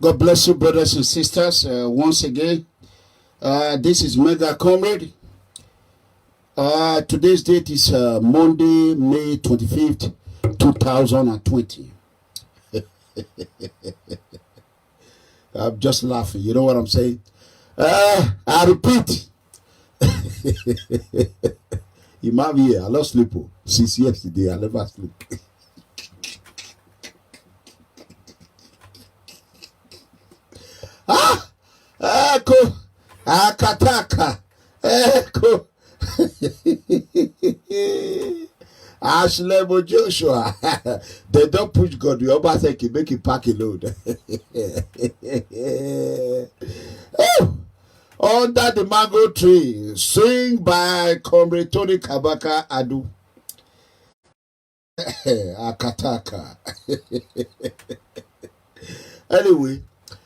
God bless you, brothers and sisters. Once again, this is Mega Comrade. Today's date is Monday, May 25th, 2020. I'm just laughing. You know what I'm saying? I repeat. You might be here. I lost sleep since yesterday. I never sleep. Eko akataka eko Ashley Joshua. They don't push God. We almost say he make it pack a load. Under the mango tree, sing by Comrade Tony Kabaka Adu. Akataka. Anyway,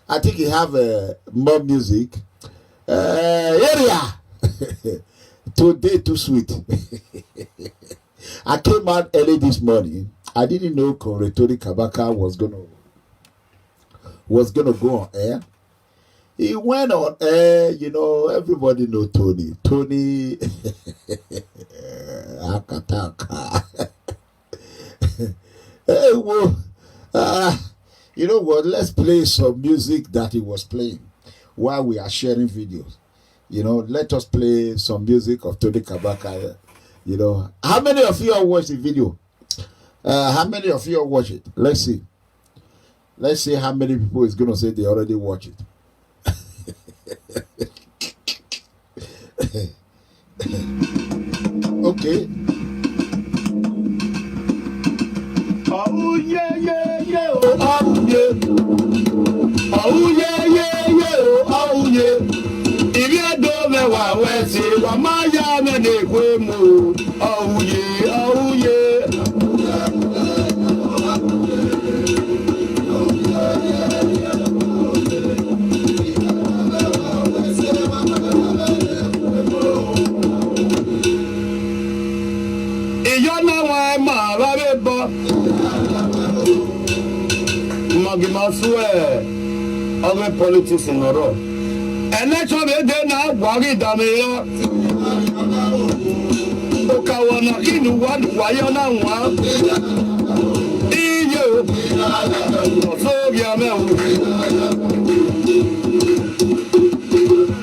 I think you have more music. Area. Today too sweet. I came out early this morning. I didn't know Comrade Tony Kabaka was gonna go on air. He went on air, you know, everybody know Tony. Tony Akataka. Hey, well, you know what? Let's play some music that he was playing while we are sharing videos. You know, let us play some music of Tony Kabaka. You know, how many of you have watched the video? How many of you have watched it? Let's see. Let's see how many people is going to say they already watched it. Okay. Oh yeah, yeah, yeah, oh yeah. Oh yeah, yeah, yeah, oh yeah. If you don't know what we say, what my young and they will move. Oh yeah, oh yeah. You know why my Magima swear other politics in a row. And that's what they did now. Wagi Damia Okawana in one Wayana one. EU so Yamel.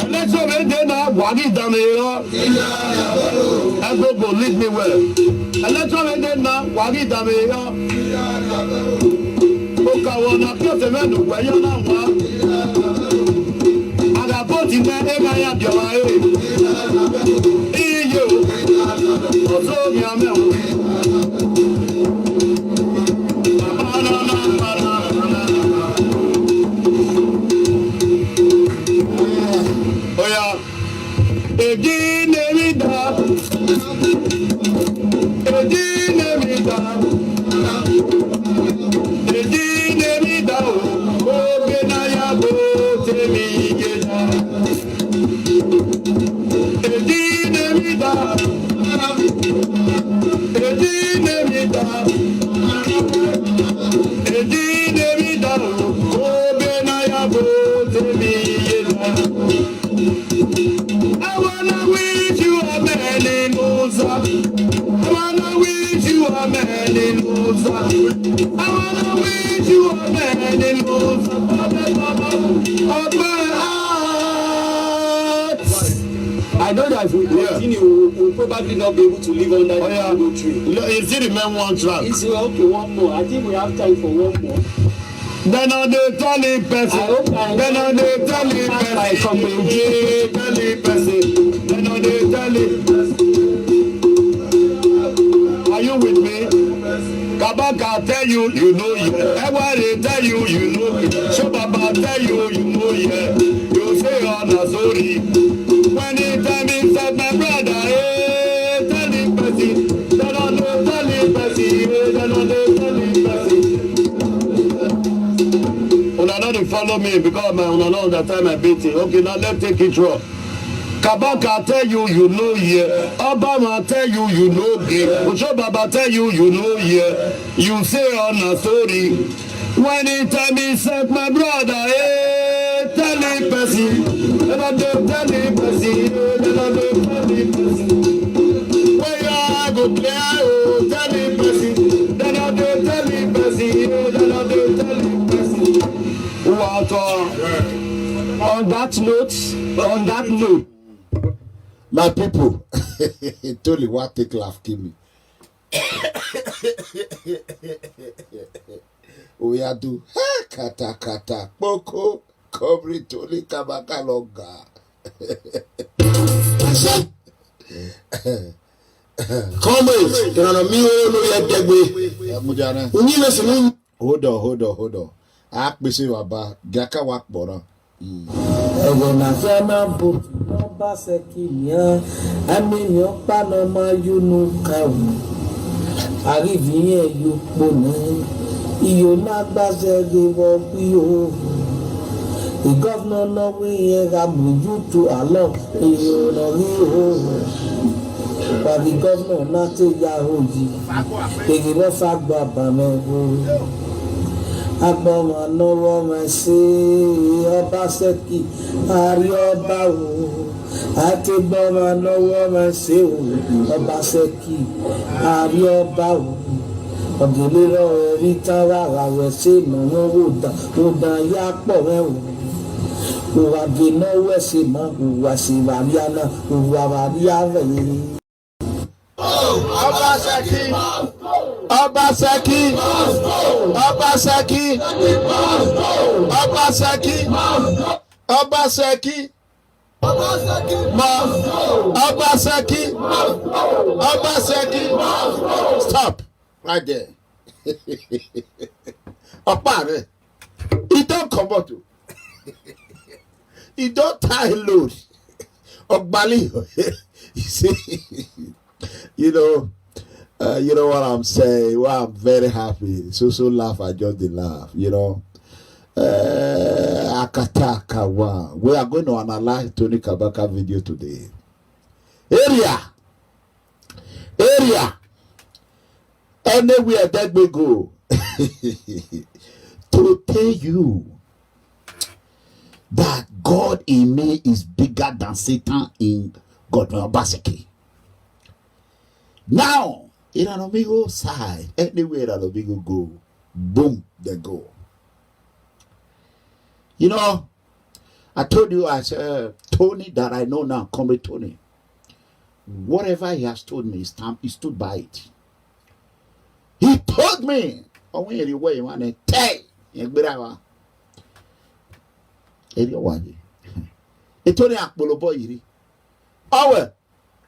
And that's what they did now. Wagi Damia and go lead me well. And that's what they did now. Wagi Damia. Okawana kyote menu wayana wa agaboti na ema ya biowa iyo ozo nyame oya egine vida I wanna wish you a many moons. I wanna wish you a many moons. I wanna wish you a many moons of my heart. I know that if we continue, we'll probably not be able to live under the mango tree. You see the main one track. It's okay, one more. I think we have time for one more. Then on the tally person. Then on the tally person. Then on the tally Are you with me? Kabaka tell you, you know it. Everybody tell you, you know it. So Baba tell you, you know it. You say on a sorry. When he tell me, said my brother, hey, tell him, Bessie. They don't know, tell him, Bessie. They don't know, tell him, Bessie. Una don't follow me because my una know that time I beat it. Okay, now let's take it raw. Kabaka tell you, you know yeah. Obama tell you, you know gay. Ocho Baba tell you, you know yeah. You say on a story. When he tell me, said my brother, hey, tell him, Bessie. Never do tell him, Bessie. Never do tell him, Bessie. Where you are, go play, oh, tell him, Bessie. Never do tell him, Bessie. Never do tell him, Bessie. What on that note, my people, totally what take laugh, kill me. We are do kata kata poko kobri toli kabaka longa. Comrades, there are no Hold on. Akpisi waba gaka wakbora. Egona fiana but no basekinia aminyo panoma yunu kawu arivie yupone iyo na gbazege wo biyo the governor no we ga muju to along iyo no ri o but the governor na te ya hoji egi bo fa gba ba me o agbọmọ lọ́wọ́ máa ṣe ọba ṣẹ́kì àrí ọba o àti gbọmọ lọ́wọ́ máa ṣe ọba ṣẹ́kì àrí ọba o ọ̀gẹ̀lẹ̀ lọ́wọ́ rí tán rárá rẹ̀ ṣe ìnáwó wòdà yá pọ̀ rẹ̀ o òwà gbẹ̀nà wẹ̀ṣẹ̀ mọ́ òwà ṣèwàríàná òwà wàríà rẹ̀. Obaseki, Obaseki, Obaseki, Obaseki, Obaseki, Obaseki, Obaseki. Stop right there. Opare, he don't come out. He don't tie load. Ogbali, you see. You know what I'm saying. Well, I'm very happy. So laugh. I just did laugh. You know, Akataka. Wow. We are going to analyze Tony Kabaka video today. Area. Anywhere that we go, to tell you that God in me is bigger than Satan in Godwin Obaseki. Now, in an Amigo side, anywhere an Amigo go, boom, they go. You know, I told you, I said, Tony that I know now, Comrade Tony, whatever he has told me, he stood by it. He told me, oh, when you way, want to tell you, he told me, Akbolo boy, oh,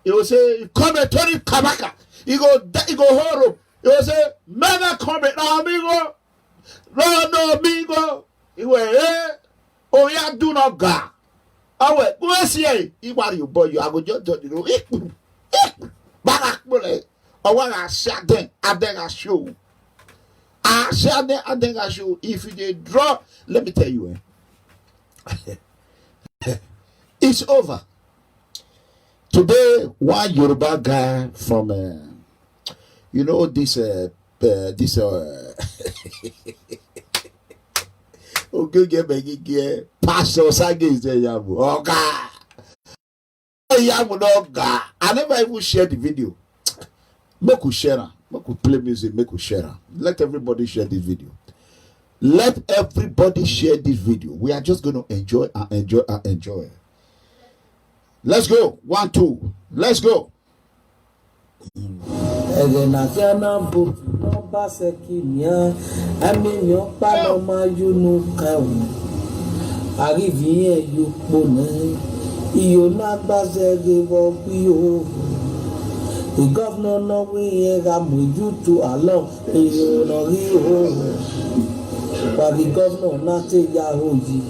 he will say, Comrade Tony Kabaka. He go home. He will say, Mega Comrade, no amigo. No amigo. He will, oh, yeah, do not go. Oh, wait, go see, he want you, boy, you are going to do Barak Mule. Oh, what I said then, I think I show. I said then, I think I show. If you draw, let me tell you, it's over. Today, one Yoruba guy from, this Pastor Sage is there, Yabu. Oh, God. I never even shared the video. Make we share. Make we play music. Make we share. Let everybody share this video. Let everybody share this video. We are just going to enjoy. Let's go. 1, 2. Let's go. iyo na gbazege bogbio. The governor no we am you to along iyo no ri but the governor na te ya hoji.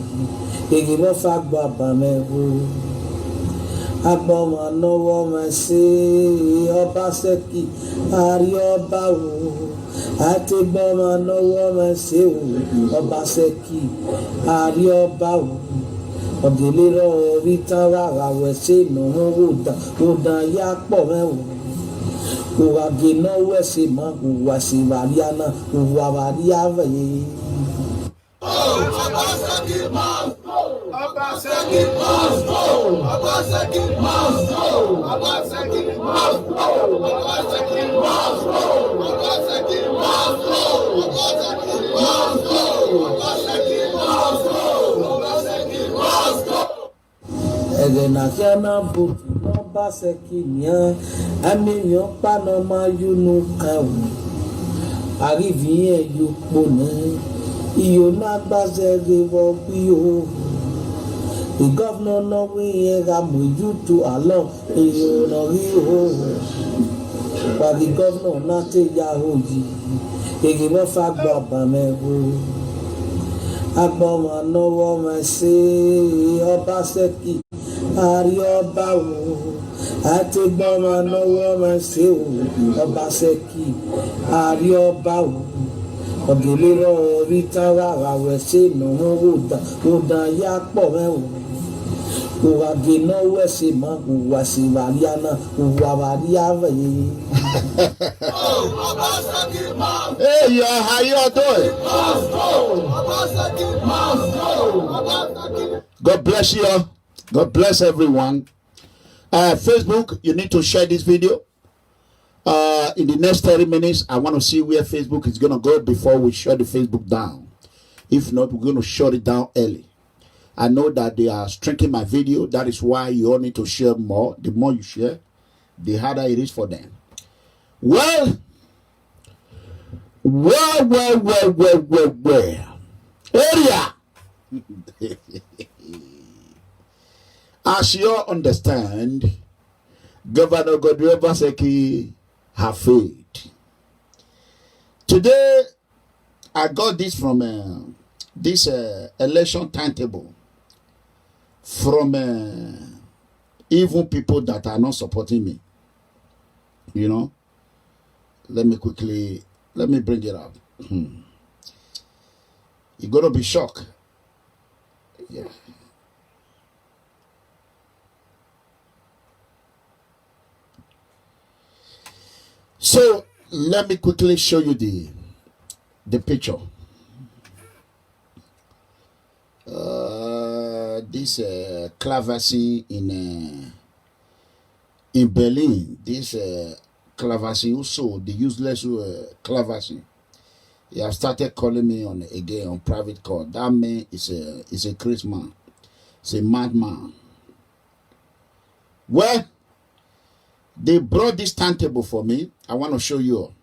Ege mo fa gba ba me ho. Agbọmọ lọ́wọ́ máa ṣe ọba ṣẹ́kì àrí ọba o àtẹgbọmọ lọ́wọ́ máa ṣe o ọba ṣẹ́kì àrí ọba o ọ̀gẹ̀lẹ̀ rí tán rárá wẹ̀ ṣe ìnáwó wòdà yá pọ̀ mẹ́wọ̀n òwà gẹ̀nà wẹ̀ ṣe mọ́ òwà ṣe wàríà náà òwà wàríà wẹ̀. Egenakiana butu n'ọba sekinia amịrị ọkpanọ ma yunu kawu arriviye yukpone iyo na-agbazere wọgbiyo. The governor no we am you to along iyo no ri but the governor na te ya hoji. Ege mo fa gba ba me ho. Agbọmọ lọ́wọ́ máa ṣe ọba ṣẹ́kì àrí ọba o àtẹgbọmọ lọ́wọ́ máa ṣe o ọba ṣẹ́kì àrí ọba o ọ̀gẹ̀lẹ̀ rí tán rárá wẹ̀ ṣe ìnáwó wòdà yá pọ̀ mẹ́wọ̀n òwà gẹ̀nà wẹ̀ ṣe mọ́ òwà ṣe wàríà náà òwà wàríà wẹ̀. Hey, how you doing? God bless you. God bless everyone. Facebook, you need to share this video. In the next 30 minutes, I want to see where Facebook is going to go before we shut the Facebook down. If not, we're going to shut it down early. I know that they are shrinking my video. That is why you all need to share more. The more you share, the harder it is for them. Well. Area. As you all understand, Governor Godwin Obaseki have failed. Today, I got this from this election timetable from even people that are not supporting me. You know, let me bring it up. You're gonna be shocked. Yeah. So let me quickly show you the picture. This Clavasi in Berlin. This Clavasi also the useless Clavasi. He have started calling me on private call. That man is a crazy man. He's a madman. Well, they brought this timetable for me. I want to show you.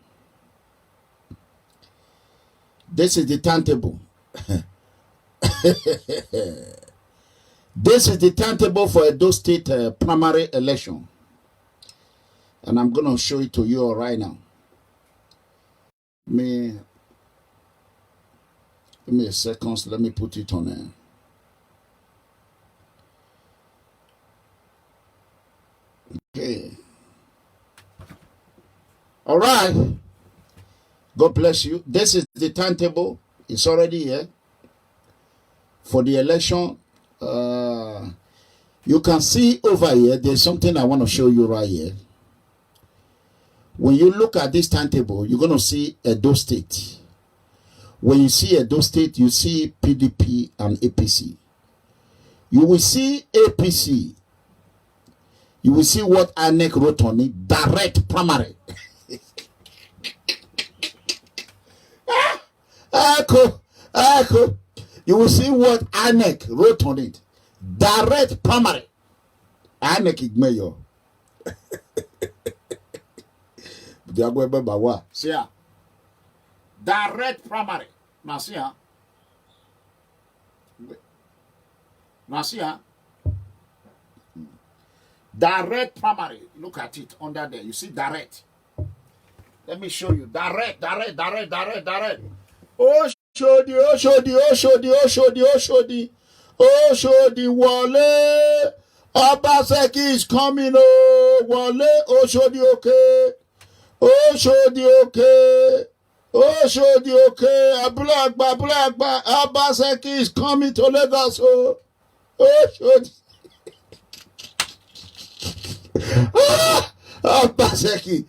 This is the timetable. This is the timetable for Edo State primary election. And I'm going to show it to you right now. Give me a second. So let me put it on there. Okay. All right. God bless you. This is the timetable. It's already here for the election. You can see over here, there's something I want to show you right here. When you look at this timetable, you're going to see Edo State. When you see Edo State, you see PDP and APC. You will see APC. You will see what INEC wrote on it. Direct primary. Echo. You will see what INEC wrote on it. Direct primary. INEC igmayo. Direct primary. Nasia. Direct primary. Look at it under there. You see direct. Let me show you. Direct. Oshodi. Wale. Obaseki is coming. Oh, Wale. Oshodi, okay. Oshodi, okay. Abulagba. Obaseki is coming to Lagos. Oh, Oshodi. Obaseki.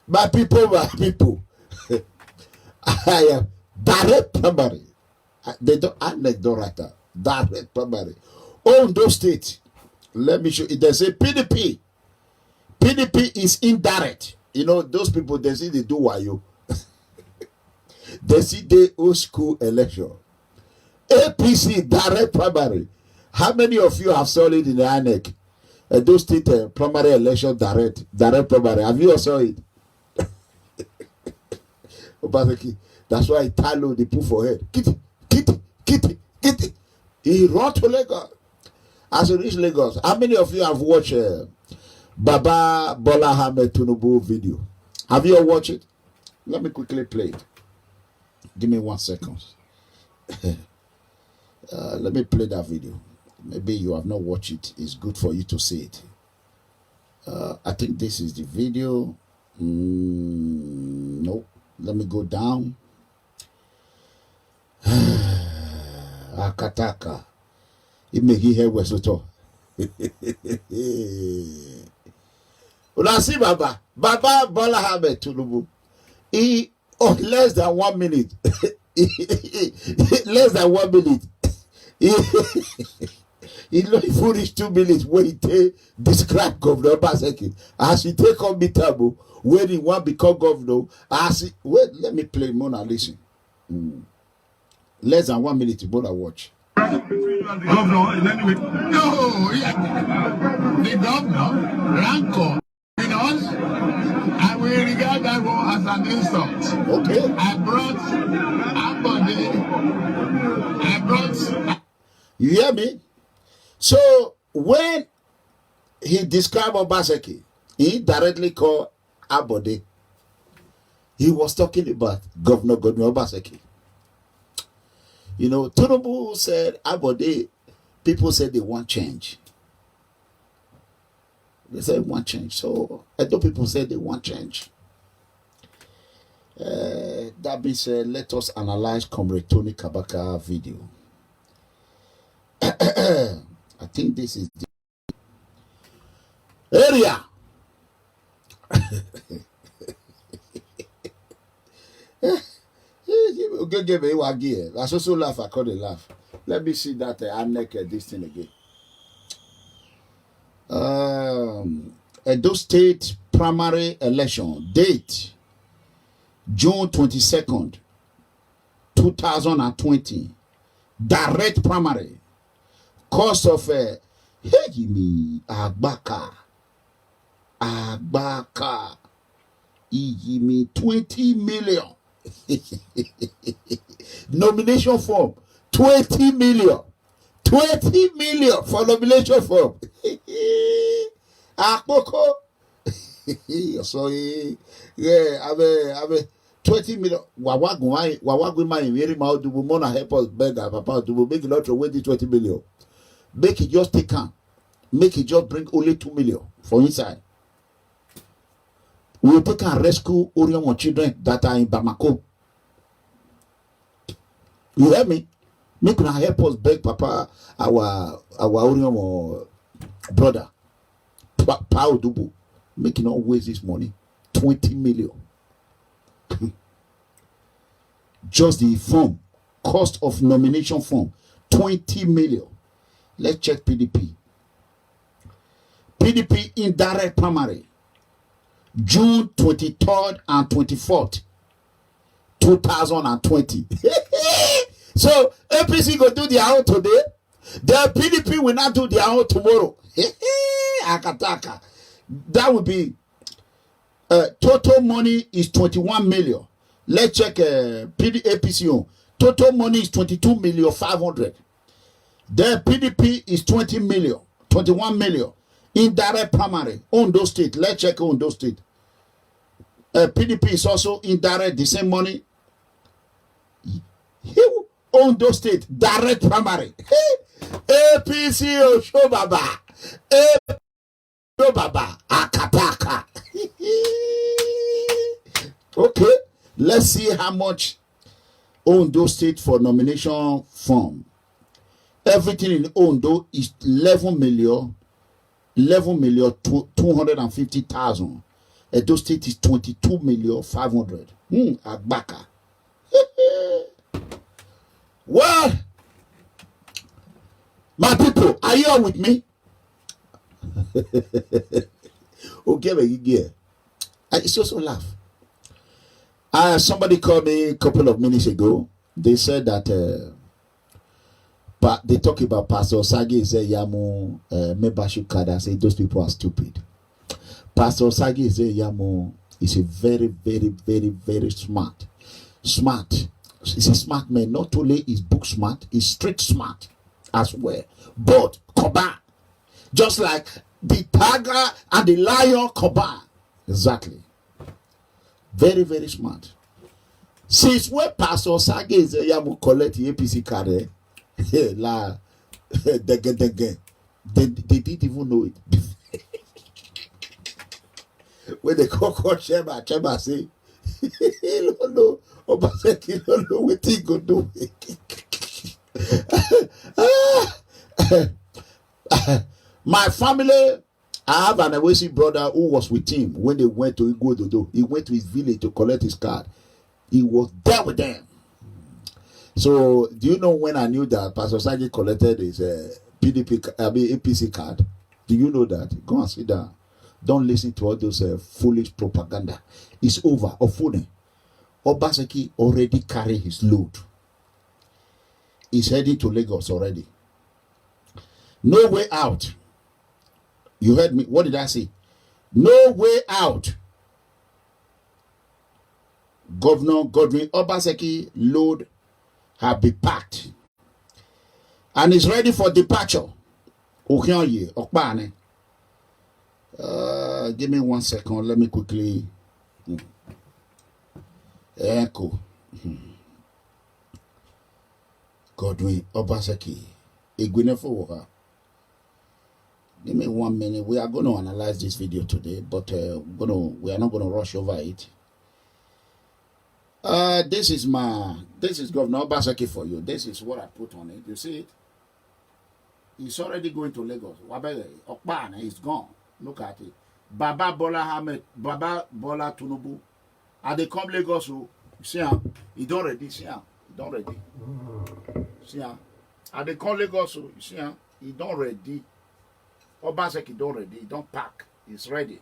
My people. I am direct primary. They don't write that. Direct primary. Ondo State. Let me show you. They say PDP. PDP is indirect. You know, those people, they see they do wayo. They see the old school election. APC direct primary. How many of you have saw it in the INEC? Those state primary election direct primary. Have you all saw it? That's why Italo they put for head. Kitty. He run to Lagos. As he reach Lagos, how many of you have watched Baba Bola Ahmed Tinubu video? Have you all watched it? Let me quickly play it. Give me 1 second. Let me play that video. Maybe you have not watched it. It's good for you to see it. I think this is the video. No. Let me go down. Akataka. It make you hear Wesoto. Una see Baba Bola Ahmed Tinubu. He less than 1 minute. Less than 1 minute. He not even reach 2 minutes when he describe Governor Obaseki as he take on Bitabo when he want become governor. Wait, let me play Mona listen. Less than 1 minute, Mona watch. Between you and the governor in any way? No, the governor rancor in us. I will regard that one as an insult. Okay. I brought. You hear me? So when he described Obaseki, he directly called Abode. He was talking about Governor Obaseki. You know, Tinubu said Abode, people said they want change. They said want change. So Edo people said they want change. That being said, let us analyze Comrade Tony Kabaka video. I think this is the area. I also laugh. I call it laugh. Let me see that I'm naked this thing again. Edo State primary election date June 22nd, 2020. Direct primary. Cost of Agbaka. Ijimi 20 million. Nomination form 20 million. 20 million for nomination form. Akpoko. So yeah, I've 20 million. Wawagu my very mouth do mona help us beg papa to make it not to wait 20 million. Make it just take on. Make it just bring only 2 million for inside. We will take and rescue Orion children that are in Bamako. You hear me? Make it help us beg Papa, our Orion brother, Pao Dubu. Make it not waste this money. 20 million. Just the form, cost of nomination form, 20 million. Let's check PDP. PDP indirect primary. June 23rd and 24th, 2020. So APC go do their own today. The PDP will not do their own tomorrow. Akataka. That would be total money is 21 million. Let's check APC on. Total money is 22,500,000. The PDP is 20 million, 21 million. Indirect primary. Ondo State. Let's check Ondo State. PDP is also indirect, the same money. Ondo State, direct primary. APC Oshobaba. Oshobaba. Akapaka. Okay, let's see how much Ondo State for nomination form. Everything in Ondo is 11 million 250,000. Edo State is 22 million 500. Agbaka. Well, my people, are you all with me? Okay, it's also laugh. Somebody called me a couple of minutes ago. They said that they talk about Pastor Sagi Yamu membership card. I say those people are stupid. Pastor Sagi Yamu is a very, very, very, very smart. He's a smart man. Not only is book smart, he's street smart as well. But Koba, just like the tiger and the lion, Koba, exactly. Very, very smart. Since where Pastor Sagi Yamu collect the APC card, they didn't even know it. When they call Chema say, he don't know. Obaseki don't know what he go do. My family, I have an Awesi brother who was with him when they went to Igbododo. He went to his village to collect his card. He was there with them. So, do you know when I knew that Pastor Sagi collected his APC card? Do you know that? Go and sit down. Don't listen to all those foolish propaganda. It's over. Ofune. Obaseki already carry his load. He's heading to Lagos already. No way out. You heard me. What did I say? No way out. Governor Godwin Obaseki load have been packed and is ready for departure. Give me 1 second. Let me quickly echo. Godwin Obaseki. Give me 1 minute. We are going to analyze this video today, but we are not going to rush over it. This is Governor Obaseki for you. This is what I put on it. You see it? He's already going to Lagos. Okpane is gone. Look at it. Baba Bola Tinubu. And they come Lagos. You see him? He don't ready. See him? He don't ready. See him? And they come Lagos. You see him? He don't ready. Obaseki don't ready. He don't pack. He's ready.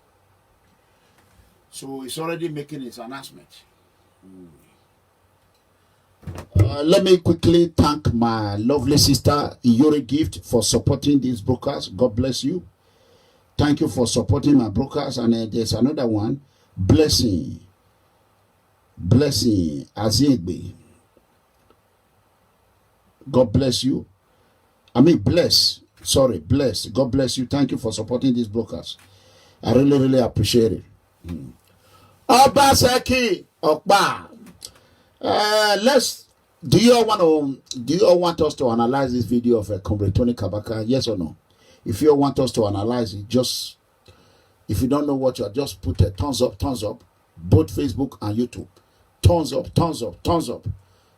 So he's already making his announcement. Let me quickly thank my lovely sister Iyori Gift for supporting these brokers. God bless you. Thank you for supporting my brokers. And there's another one, Blessing Azegbe. God bless you. Bless. God bless you. Thank you for supporting these brokers. I really, really appreciate it. Obaseki Okpa. Do you all want us to analyze this video of Comrade Tony Kabaka? Yes or no? If you all want us to analyze it, if you don't know what you are, just put a thumbs up, both Facebook and YouTube. Thumbs up.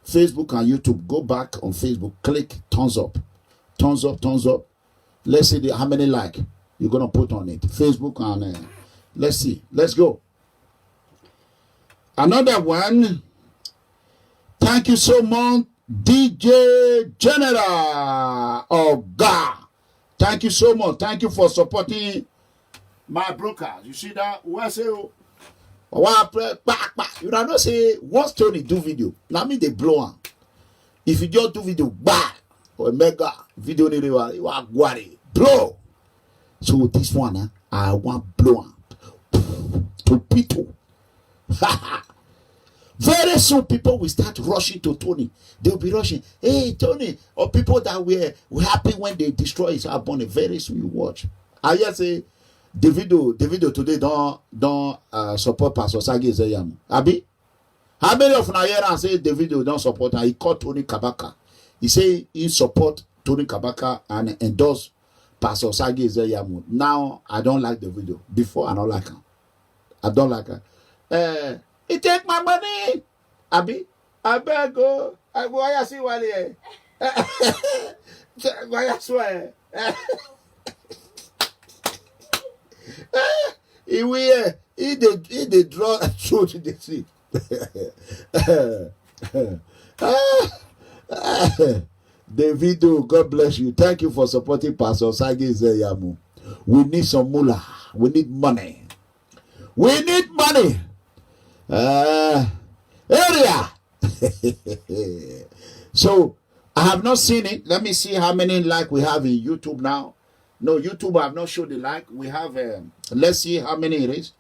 Facebook and YouTube. Go back on Facebook, click thumbs up. Let's see how many like you're gonna put on it. Facebook and let's see. Let's go. Another one. Thank you so much, DJ General Oga. Thank you so much. Thank you for supporting my brokers. You see that? You don't say once Tony do video. Now me they blow on. If you just do video, bah or mega video, you are blow. So this one, I want blow on to people. Very soon, people will start rushing to Tony. They'll be rushing. Hey, Tony. Or people that were happy when they destroy his album. Very soon, you watch. I just say, Davido today don't support Pastor Sagi Zeyam. Abi? How many of Nayera say Davido don't support her? He called Tony Kabaka. He say he support Tony Kabaka and endorse Pastor Sagi Zeyam. Now, I don't like the video. Before, I don't like her. I don't like her. He take my money. Abi, I better go. I go. I see what he. I swear. He will. He the draw through to the sea. Davido, God bless you. Thank you for supporting Pastor Sagi Zeyamu. We need some moolah. We need money. We need money. Area. So I have not seen it. Let me see how many like we have in YouTube now. No, YouTube I have not showed the like. We have let's see how many it is.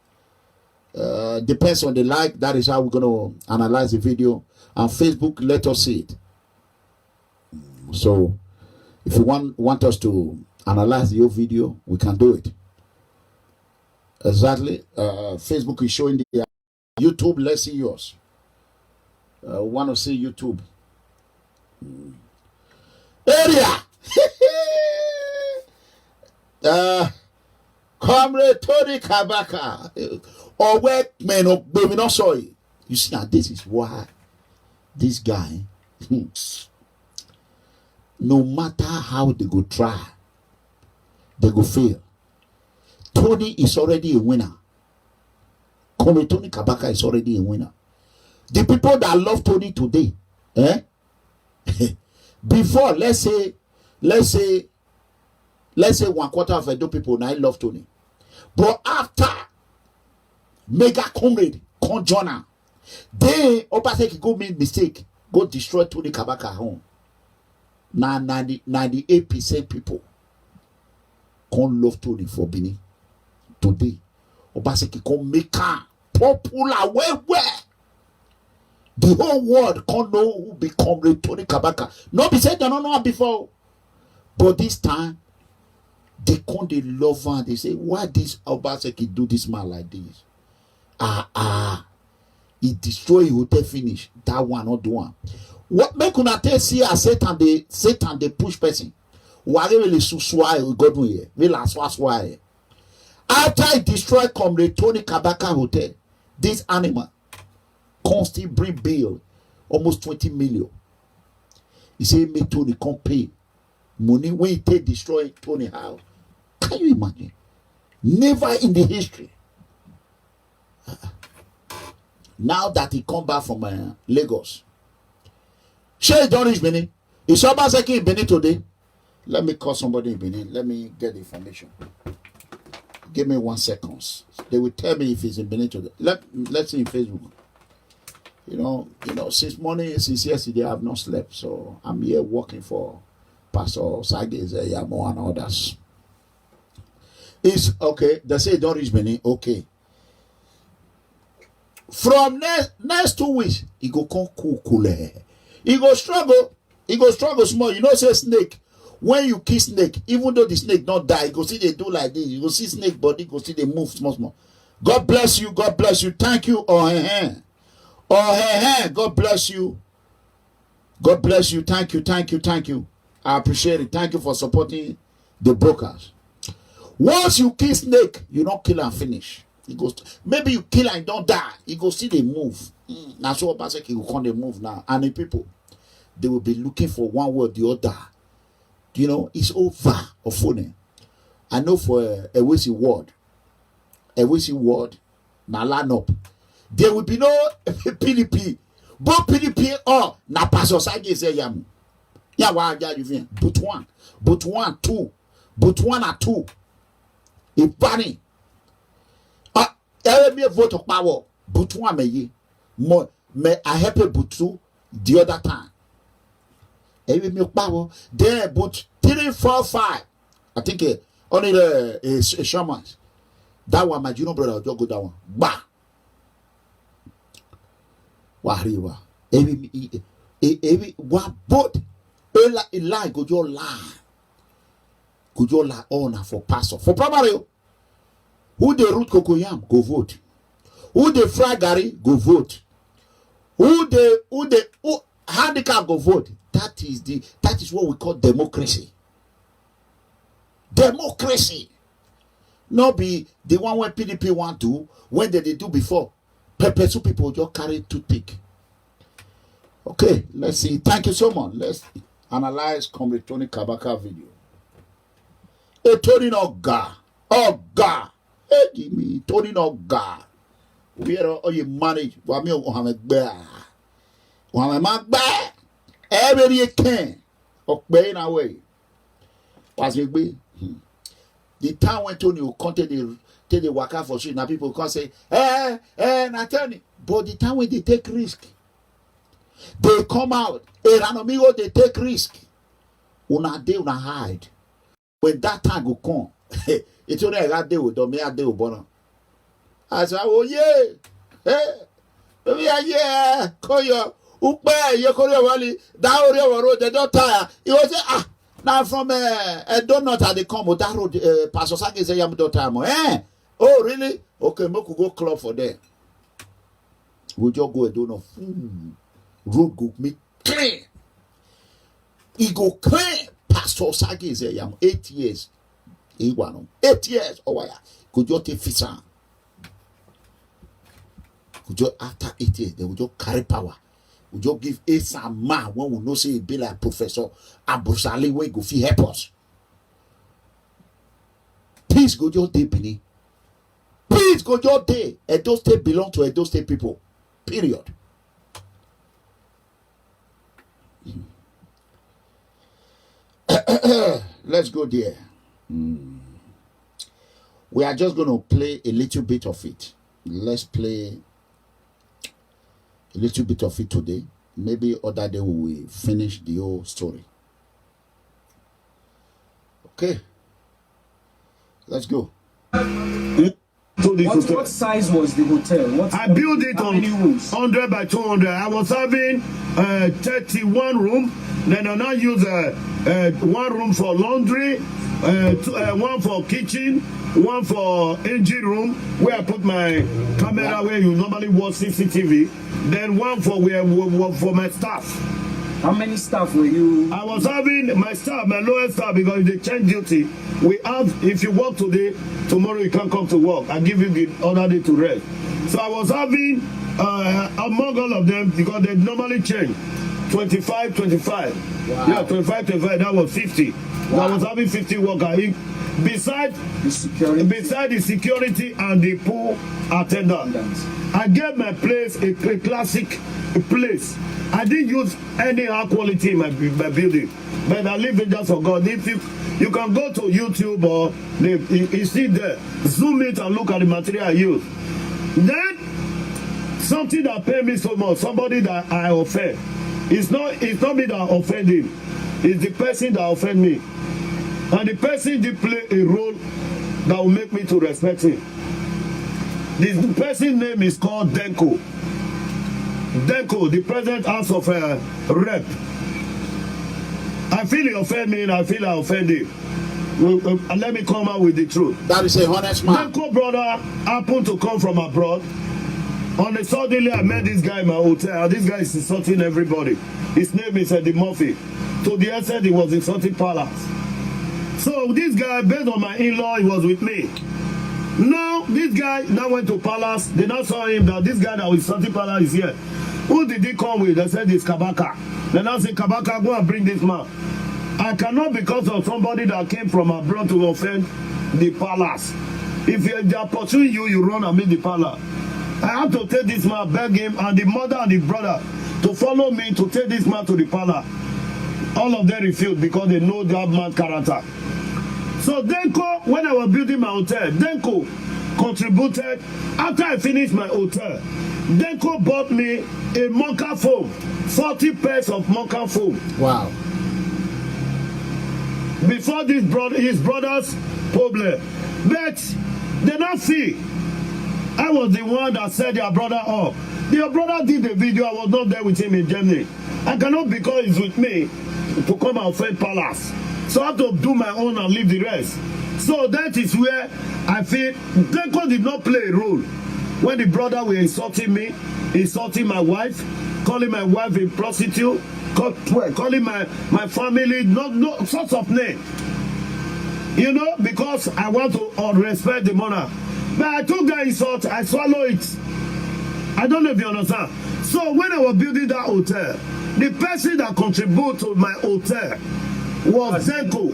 Depends on the like. That is how we're going to analyze the video. And Facebook, let us see it. So if you want us to analyze your video, we can do it. Exactly. Facebook is showing the YouTube. Let's see yours. Want to see YouTube area. Comrade Tony Kabaka or workmen of baby no soy. You see now, this is why this guy no matter how they go try, they go fail. Tony is already a winner. Comrade Tony Kabaka is already a winner. The people that love Tony today, before let's say 1/4 of the people now love Tony, but after mega comrade conjoiner, they Obaseki go make mistake, go destroy Tony Kabaka home. Now 98% people can't love Tony for Bini today. Obaseki can make her popular where. The whole world can't know who become Tony Kabaka. No, be said they don't know her before. But this time, they can't they love her. They say, why this Obaseki do this man like this? He destroy hotel finish. That one not do one. What make una tell see as Satan they push person. Why really suswai God here? Will aswaswai. After he destroy Comrade Tony Kabaka hotel, this animal constantly bring bill almost 20 million. He say me Tony can't pay money when he take destroy Tony house. Can you imagine? Never in the history. Now that he come back from Lagos, Shay don't reach Benin. Is Obaseki in Benin today? Let me call somebody in Benin. Let me get the information. Give me 1 second. They will tell me if he's in Benin today. Let's see in Facebook. You know, since yesterday I have not slept, so I'm here working for Pastor Sagi Zeyamo and others. It's okay. They say don't reach Benin. Okay. From next 2 weeks, he go come cool. He go struggle. He go struggle small. You know, say snake. When you kiss snake, even though the snake don't die, you go see they do like this. You go see snake body, go see they move small. God bless you. God bless you. Thank you. God bless you. God bless you. Thank you. I appreciate it. Thank you for supporting the brokers. Once you kill snake, you don't kill and finish. He goes. Maybe you kill and don't die. He go see they move. That's what Obaseki will come. They move now, and the people they will be looking for one word or the other. You know, it's over of phone. I know for a wisi word, na line up. There will be no PDP. Both PDP or na Pastor Sagi Zeyamo. Yeah, why are you doing? But one, two. If funny. There will be a vote of power. But one may I help a but two the other time. Every milk power. There, but 3, 4, 5. I think only a shaman. That one, my junior brother, just go that one. Bah. Wahriwa. Every what boat a lie go your lie. Could you lie honor for pastor? For primary, who the root cocoyam go vote. Who the fry Gary go vote. Who handicap go vote. That is what we call democracy. Democracy. Not be the one when PDP want to, when they do before. Two people just carry toothpick. Okay, let's see. Thank you so much. Let's analyze Comrade Tony Kabaka video. Hey, Tony Oga. Hey, Jimmy. Tony Oga. We are all you manage. Wami Mohammed Bear. Mohammed Bear. Every can. Okay, in a way. Was it be? The time when Tony will continue take the waka for street, now people can say, na tell me. But the time when they take risk, they come out. Amigo, they take risk. Una day, una hide. When that time will come, it's only a day with me, a day with Bono. I said, oh yeah, yeah, call your Upe, you call your valley, down your road, they don't tire. You will say, now from a donut at the combo, that road, Pastor Saki say, I'm time. Oh, really? Okay, we could go club for them. We just go a donut. Road go me clean. He go clean. Pastor Saki say, I'm 8 years. 8 years. Oh, why? Could you take fisa? Could you after 8 years, they will just carry power. We just give a some man when we know say he be like Professor Abusali where go fi help us. Please go your day, Penny. Please go your day. Edo State belong to Edo State people. Period. Let's go there. We are just going to play a little bit of it. Let's play a little bit of it today. Maybe other day we will finish the whole story. Okay. Let's go. What size was the hotel? I built it on 100 by 200. I was having 31 room. Then I now use 1 room for laundry, 1 for kitchen, 1 for engine room where I put my camera where you normally watch CCTV. Then 1 for my staff. How many staff were you? I was having my staff, my lowest staff, because they change duty. We have, if you work today, tomorrow you can't come to work. I give you the other day to rest. So I was having, among all of them, because they normally change, 25. Wow. Yeah, 25, that was 50. Wow. I was having 50 workers. Beside the security and the pool attendant. I gave my place a classic place. I didn't use any high quality in my building, but I live in just for God. If you can go to YouTube or you see there, zoom it and look at the material I use. Then something that paid me so much, somebody that I offend. It's not me that offend him. It's the person that offend me. And the person did play a role that will make me to respect him. The person's name is called Denko. Denko, the present House of Rep. I feel he offended me and I feel I offended him. Let me come out with the truth. That is a honest man. Denko brother happened to come from abroad. On a suddenly I met this guy in my hotel. This guy is insulting everybody. His name is Eddie Murphy. To the extent he was insulting Palace. So this guy, based on my in-law, he was with me. Now, this guy now went to Palace. They now saw him that this guy that was insulting Palace is here. Who did he come with? They said it's Kabaka. They now say, Kabaka, go and bring this man. I cannot, because of somebody that came from abroad, to offend the Palace. If they are pursuing you, you run and meet the Palace. I have to take this man, beg him, and the mother and the brother to follow me to take this man to the Palace. All of them refused because they know that man's character. So Denko, when I was building my hotel, Denko contributed. After I finished my hotel, Denko bought me a Monka foam, 40 pairs of Monka foam. Wow. Before his brother's problem. But they not see. I was the one that set their brother up. Your brother did the video. I was not there with him in Germany. I cannot, because he's with me, to come and offend Palace. So I have to do my own and leave the rest. So that is where I feel Denko did not play a role. When the brother were insulting me, insulting my wife, calling my wife a prostitute, calling my family no sorts of name. You know, because I want to respect the monarch. But I took that insult, I swallow it. I don't know if you understand. So when I was building that hotel, the person that contributed to my hotel was Denko.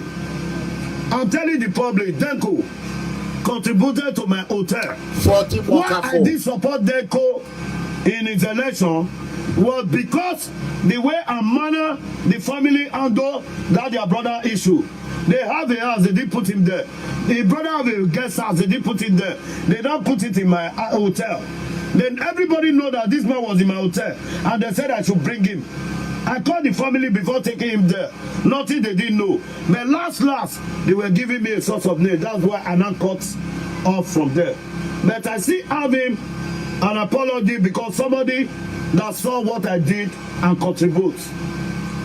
I'm telling the public, Denko contributed to my hotel. Why I did support Denko in his election was because the way and manner the family handled that their brother issue. They have a house, they didn't put him there. The brother have a guest house, they didn't put it there. They don't put it in my hotel. Then everybody know that this man was in my hotel, and they said I should bring him. I called the family before taking him there. Nothing they didn't know. But last, they were giving me a source of name. That's why I now cut off from there. But I still have him an apology because somebody that saw what I did and contributes.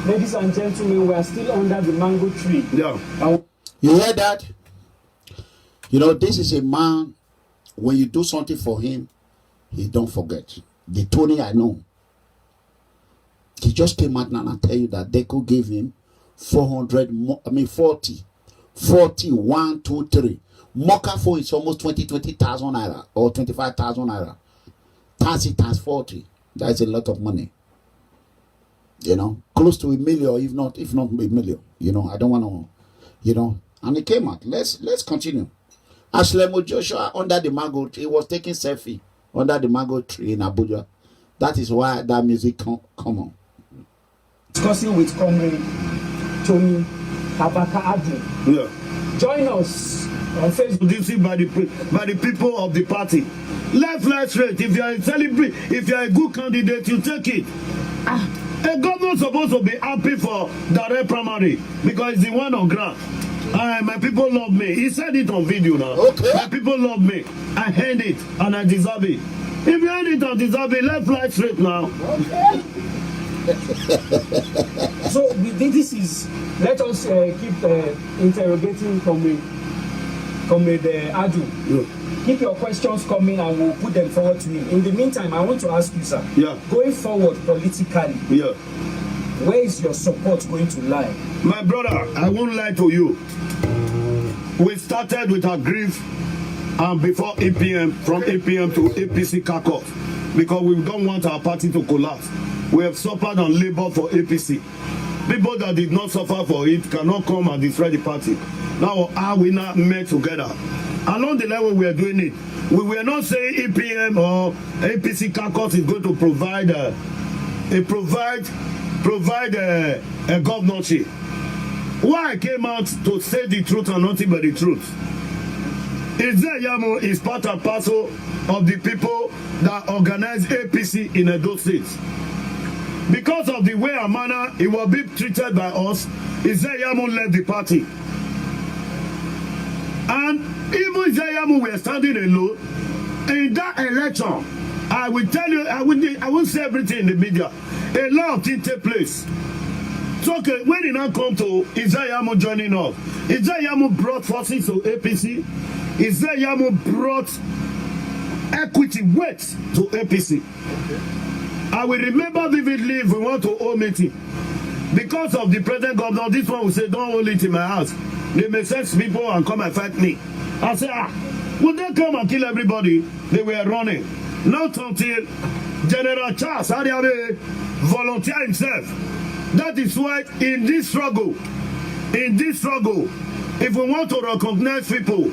Ladies and gentlemen, we are still under the mango tree. Yeah. You hear that? You know, this is a man, when you do something for him, he don't forget. The Tony I know, he just came out now and tell you that Deco gave him 40, 1, 2, 3. Mokafo is almost 20,000 naira or 25,000 naira. 30 times 40, that's a lot of money. You know, close to $1 million, if not $1 million. You know, I don't want to, you know. And he came out. Let's continue. Ashlemo Joshua under the mango tree, he was taking selfie under the mango tree in Abuja. That is why that music come on. Discussing with Comrade Tony Kabaka Adu. Yeah. Join us on Facebook. This is by the people of the party. Left, right, straight. If you are a celebrity, if you are a good candidate, you take it. A government supposed to be happy for direct primary because it's the one on ground. My people love me. He said it on video now. Okay. My people love me. I earned it and I deserve it. If you earn it and deserve it, left, right, straight now. Okay. So this is, let us keep interrogating Comrade Adu. Yeah. Keep your questions coming and we'll put them forward to him. In the meantime, I want to ask you, sir. Yeah. Going forward politically, Yeah. where is your support going to lie? My brother, I won't lie to you. We started with our grief before APM, from APM to APC Kakos, because we don't want our party to collapse. We have suffered and labored for APC. People that did not suffer for it cannot come and destroy the party. Now, are we not met together? Along the level we are doing it, we were not saying APM or APC Kakos is going to provide a governorship. Why I came out to say the truth and nothing but the truth? Izeyamo is part and parcel of the people that organize APC in Edo State. Because of the way and manner it will be treated by us, Izeyamo left the party. And even Izeyamo were standing alone in that election. I will tell you, I won't say everything in the media. A lot of things take place. So okay, when it now come to Izeyamo joining us, Izeyamo brought forces to APC. Izeyamo brought equity weight to APC. I will remember vividly if we want to hold meeting. Because of the present governor, this one will say, don't hold it in my house. They may send people and come and fight me. I say, would they come and kill everybody? They were running. Not until General Charles Ariabe volunteered himself. That is why in this struggle, if we want to recognize people,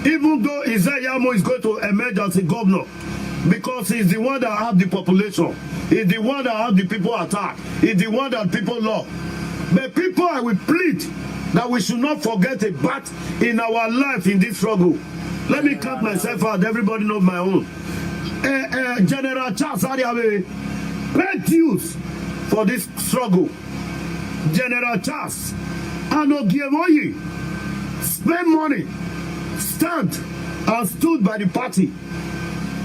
even though Izeyamo is going to emerge as a governor, because he's the one that has the population, he's the one that has the people attack, he's the one that people love. But people, I will plead that we should not forget a part in our life in this struggle. Let me cut myself out, everybody knows my own. General Charles Ariabe paid dues for this struggle. General Charles and Ogiemoyi spent money, stand and stood by the party.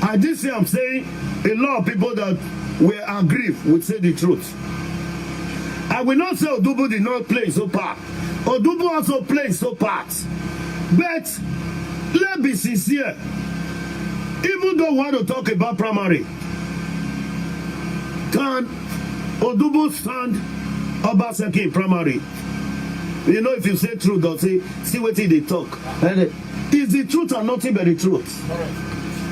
And this year I'm saying a lot of people that were aggrieved would say the truth. I will not say Odubu did not play so part. Odubu also played so part. But let's be sincere. Even though we want to talk about primary, can Odubu stand Obaseki in primary? You know, if you say truth, they'll say, see what they talk. And it's the truth and nothing but the truth.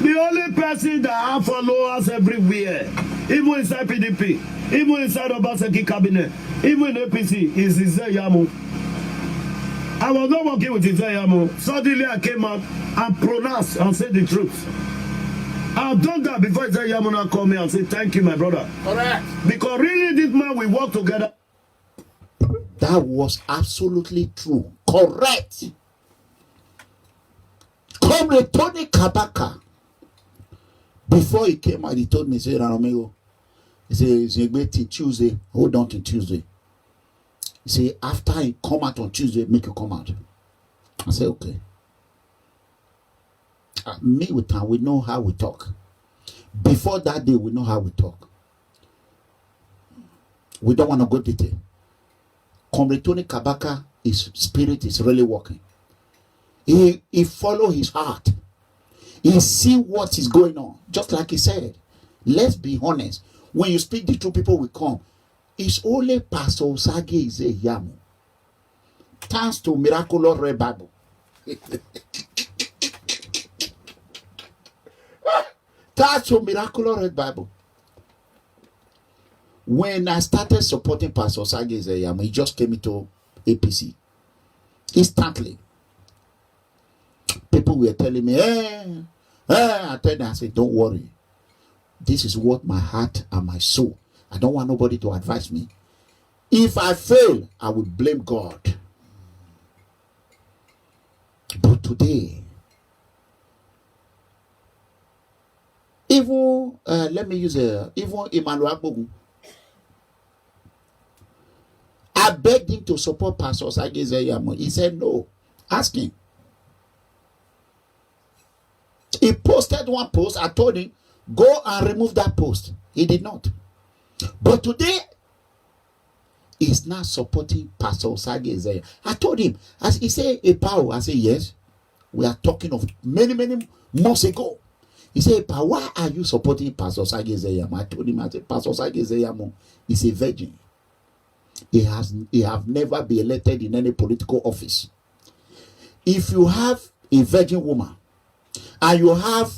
The only person that have followers everywhere, even inside PDP, even inside Obaseki cabinet, even in APC, is Izeyamu. I was not working with Izeyamu. Suddenly I came out and pronounced and said the truth. I've done that before Izeyamu now called me and said, thank you, my brother. Correct. Because really this man, we work together. That was absolutely true. Correct. Comrade Tony Kabaka, before he came out, he told me, he said, Amigo, he said, it's a great thing Tuesday. Hold on to Tuesday. He said, after he come out on Tuesday, make you come out. I said, okay. Me with him, we know how we talk. Before that day, we know how we talk. We don't want to go detail. Comrade Tony Kabaka, his spirit is really working. He follow his heart. He see what is going on. Just like he said, let's be honest. When you speak the truth, people will come. It's only Pastor Osage Izeyamu. Thanks to Miraculous Red Bible. Thanks to Miraculous Red Bible. When I started supporting Pastor Osage Izeyamu, he just came into APC. Instantly. People were telling me, I tell them, I said, don't worry. This is what my heart and my soul. I don't want nobody to advise me. If I fail, I will blame God. But today, even, let me use even Emmanuel Agbogu. I begged him to support Pastor Osage Izeyamu. He said no. Ask him. He posted one post. I told him, go and remove that post. He did not. But today, he's not supporting Pastor Osage Izeyamu. I told him, as he said, a power. I said, yes. We are talking of many months ago. He said, but why are you supporting Pastor Osage Izeyamu? I told him, I said, Pastor Osage Izeyamu is a virgin. He have never been elected in any political office. If you have a virgin woman and you have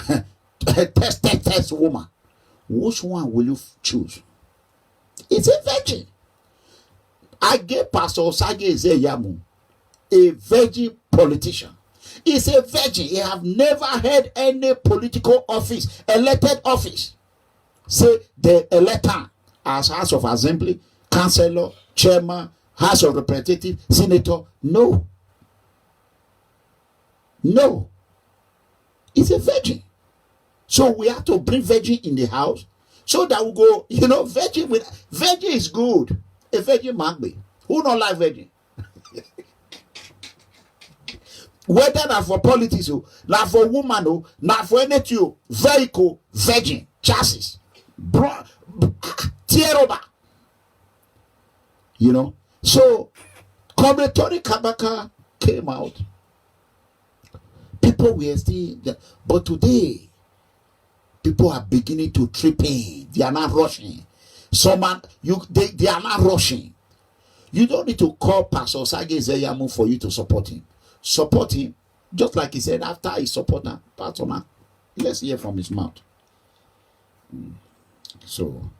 a test woman, which one will you choose? It's a virgin. I gave Pastor Osage Izeyamu a virgin politician. He's a virgin. He have never had any political office, elected office. Say the elector as House of Assembly, Councillor, Chairman, House of Representatives, Senator. No. No. He's a virgin. So we have to bring virgin in the house so that we go, virgin is good. A virgin might be. Who don't like virgin? Whether not for politics, not for woman, not for anything, vehicle, virgin, chassis, tear over. So Comrade Tony Kabaka came out. People were still, but today, people are beginning to trip in. They are not rushing. They are not rushing. You don't need to call Pastor Osage Izeyamu for you to support him. Support him, just like he said after he supported Pastor. Let's hear from his mouth. So,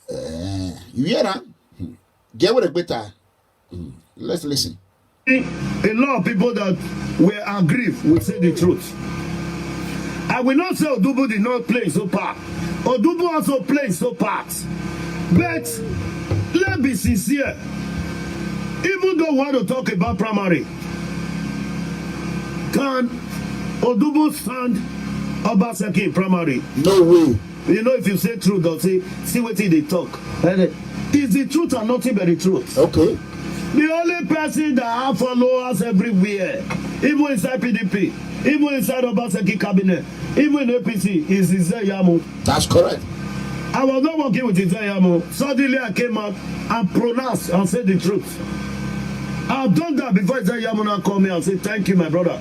you hear that? Get with a better. Let's listen. A lot of people that were aggrieved would say the truth. I will not say Odubu did not play so part. Odubu also played so part. But let's be sincere. Even though we want to talk about primary, can Odubu stand Obaseki in primary? No way. If you say truth, they'll say, see what they talk. And it's the truth and nothing but the truth. Okay. The only person that have followers everywhere, even inside PDP, even inside Obaseki cabinet, even in APC, is Izeyamu. That's correct. I was not working with Izeyamu. Suddenly I came out and pronounced and said the truth. I've done that before Izeyamu now called me and said, thank you, my brother.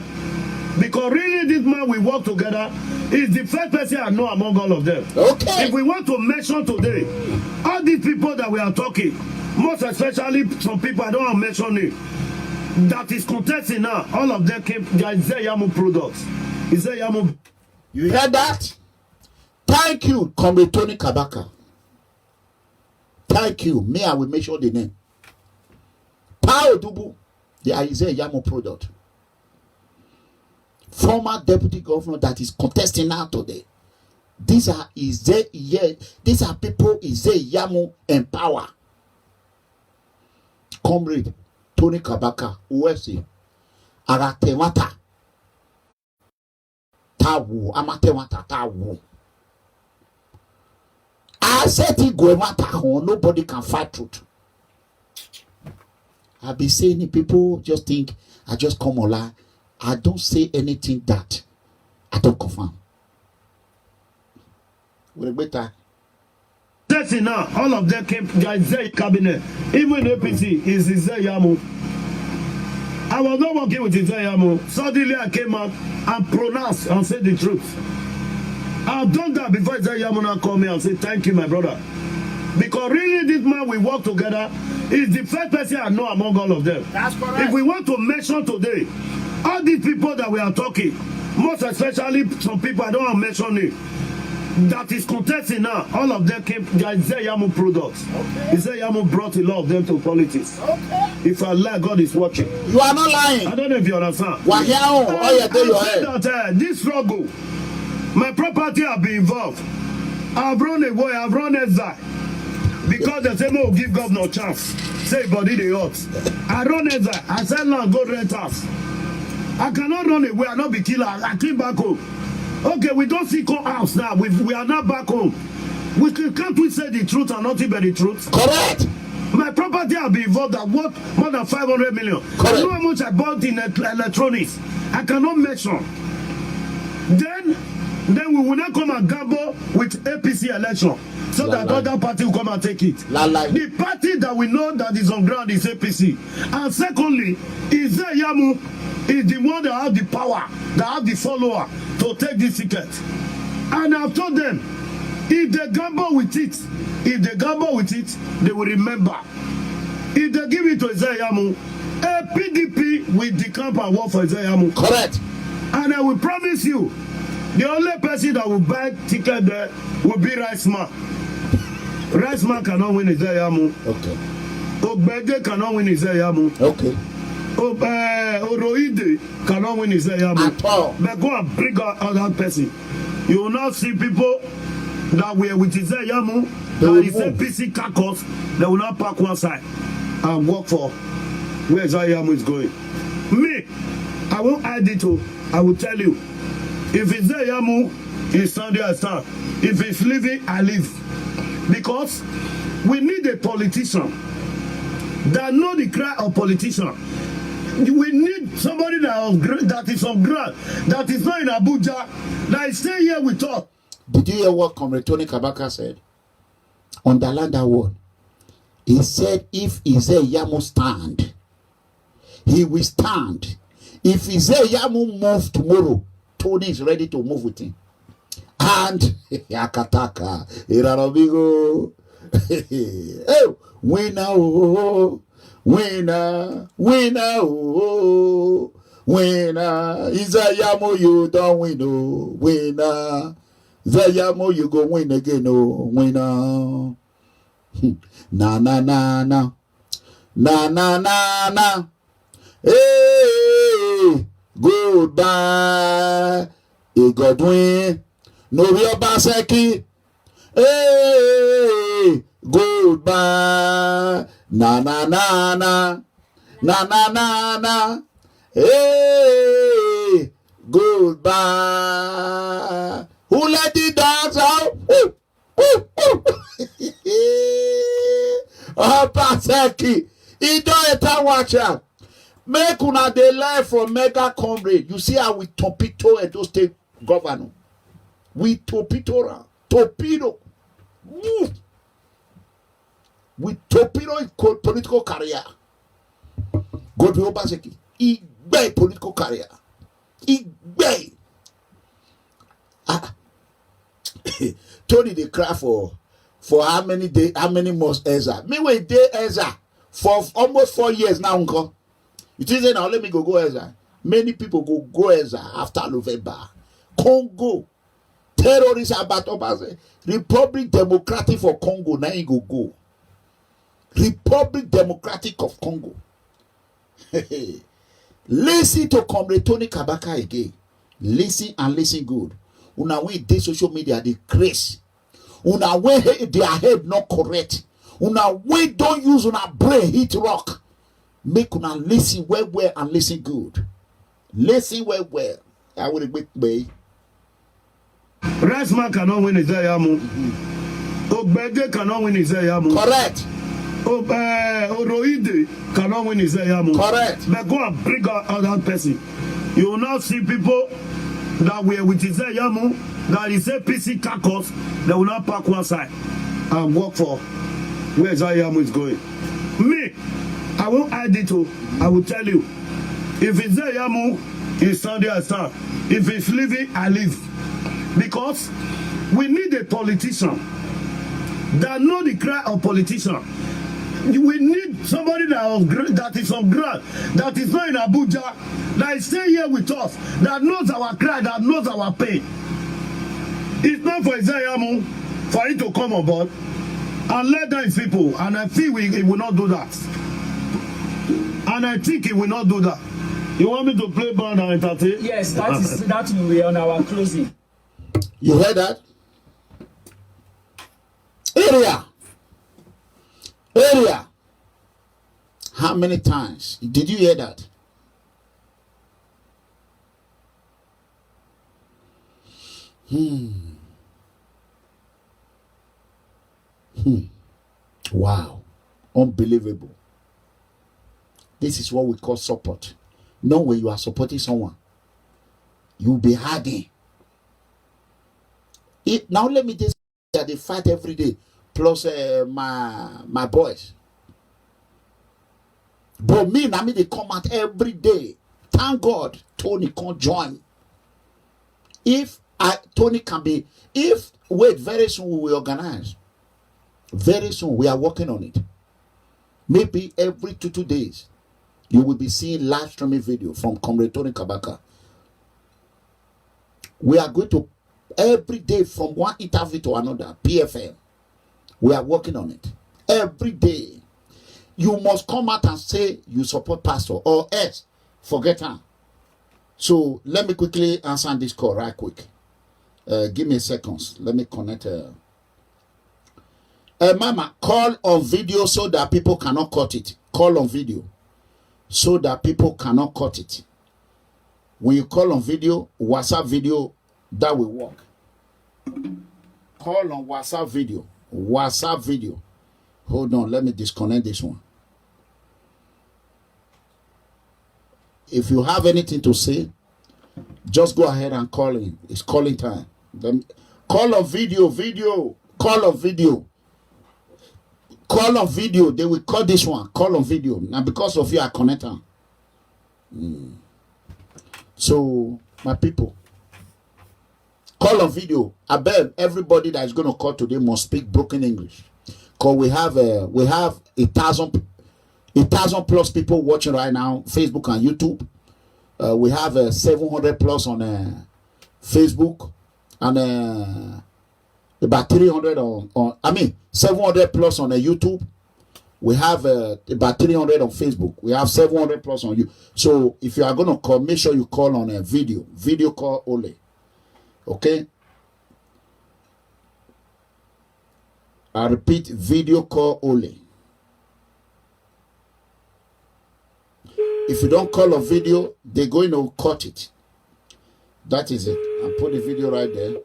Because really this man we work together is the first person I know among all of them. Okay. If we want to mention today, all these people that we are talking, most especially some people I don't want to mention it, that is contesting now, all of them came, they are Izeyamu products. Izeyamu. You hear that? Thank you, Comrade Tony Kabaka. Thank you. Me, I will mention the name. Pao Dubu, the Izeyamu product. Former deputy governor that is contesting now today. These are people Izeyamu empower. Comrade Tony Kabaka, UFC, Aratewata, Tawu, Amatewata, Tawu. I said it go matter, nobody can fight truth. I've been saying it, people just think I just come online. I don't say anything that I don't confirm. With better. That's enough. All of them came, they are Izeyamu cabinet. Even APC is Izeyamu. I was not working with Izeyamu. Suddenly I came out and pronounced and said the truth. I've done that before Izeyamu now called me and said, thank you, my brother. Because really this man we work together is the first person I know among all of them. That's correct. If we want to mention today, all these people that we are talking, most especially some people I don't want to mention it, that is contesting now, all of them came, they are Izeyamu products. Okay. Izeyamu brought a lot of them to politics. Okay. If I lie, God is watching. You are not lying. I don't know if you understand. That this struggle, my property have been involved. I've run away, I've run exile. Because they say, no, give God no chance. Say, body they hot. I run exile. I said, now go rent house. I cannot run away. I not be killer. I came back home. Okay, we don't see house now. We are not back home. Can't we say the truth and nothing but the truth? Correct. My property have been involved at worth more than 500 million. Correct. I know how much I bought in electronics. I cannot mention. Then we will not come and gamble with APC election so that other party will come and take it. The party that we know that is on ground is APC. And secondly, Izeyamu is the one that have the power, that have the follower to take this ticket. And I've told them, if they gamble with it, they will remember. If they give it to Izeyamu, a PDP will decamp and work for Izeyamu. Correct. And I will promise you, the only person that will buy ticket there will be Rice Man. Rice Man cannot win Izeyamu. Okay. Ogbege cannot win Izeyamu. Okay. Oroide cannot win Izeyamu. At all. But go and bring out other person. You will not see people that were with Izeyamu, that is a PC caucus, they will not park one side and work for where Izeyamu is going. Me, I won't hide it. I will tell you. If Izeyamu is standing, I stand. If he's leaving, I leave. Because we need a politician that know the cry of politician. We need somebody that is on ground, that is not in Abuja, that is staying here with us. Did you hear what Comrade Tony Kabaka said? Underline that word. He said, if Izeyamu stand, he will stand. If Izeyamu move tomorrow, Tony is ready to move with him. And Yakataka, Irarabigo, winner, oh, winner, oh, winner. Izeyamu, you don't win, oh, winner. Izeyamu, you go win again, oh, winner. Na na na na, na na na na. Hey, goodbye, Godwin. No real Baseki. Hey, goodbye. Na na na na, na na na na. Hey, goodbye. Who let the dogs out? Oh, Baseki. He don't enter watch out. Make una dey learn from mega comrade. You see how we torpedo Edo State governor. We torpedo. Woo. We torpedo his political career. Go to Obaseki. He bad political career. He bad. Tony they cry for how many days, how many months Ezra? Me wait day Ezra for almost 4 years now, uncle. It is now let me go Ezra. Many people go Ezra after November. Congo. Terrorists about Obase. Republic Democratic of Congo. Now you go. Republic Democratic of Congo. Listen to Comrade Tony Kabaka again. Listen and listen good. Una when they social media they craze. Una when their head not correct. Una when don't use una brain hit rock. Make una listen well and listen good. Listen well. I will make way. Rice man cannot win his Yamu. Ogbege cannot win his Yamu. Correct. Oroide cannot win his Yamu. Correct. But go and bring out that person. You will now see people that were with his Yamu, that is a PC carcass, they will not park one side and work for where Yamu is going. Me, I won't hide it. I will tell you. If it's Yamu, it's Sunday I start. If it's leaving, I leave. Because we need a politician that know the cry of politician. We need somebody that is on ground, that is not in Abuja, that is staying here with us, that knows our cry, that knows our pain. It's not for Isaiah for him to come on board and let down his people. And I feel he will not do that. And I think he will not do that. You want me to play band and entertain? Yes, that will be on our closing. You heard that? Area. How many times did you hear that? Wow. Unbelievable. This is what we call support. Know when you are supporting someone, you'll be hiding. Now let me just say that they fight every day. Plus my boys. But me, they come out every day. Thank God Tony can't join. Tony can be, very soon we will organize. Very soon we are working on it. Maybe every 2 days you will be seeing live streaming video from Comrade Tony Kabaka. We are going to every day from one interview to another. PFM. We are working on it. Every day. You must come out and say you support pastor or else forget her. So let me quickly answer this call right quick. Give me seconds. Let me connect. Mama, call on video so that people cannot cut it. Call on video so that people cannot cut it. When you call on video, WhatsApp video, that will work. Call on WhatsApp video. WhatsApp video. Hold on, let me disconnect this one. If you have anything to say, just go ahead and call in. It's calling time. Call on video. Call on video. Call on video. They will call this one. Call on video. Now because of you, I connect them. So, my people, call on video. I bet everybody that is going to call today must speak broken English. Because we have 1,000 plus people watching right now, Facebook and YouTube. We have 700 plus on Facebook and about 300 on 700 plus on YouTube. We have about 300 on Facebook. We have 700 plus on you. So if you are going to call, make sure you call on a video call only. Okay? I repeat, video call only. If you don't call a video, they're going to cut it. That is it. I'll put the video right there.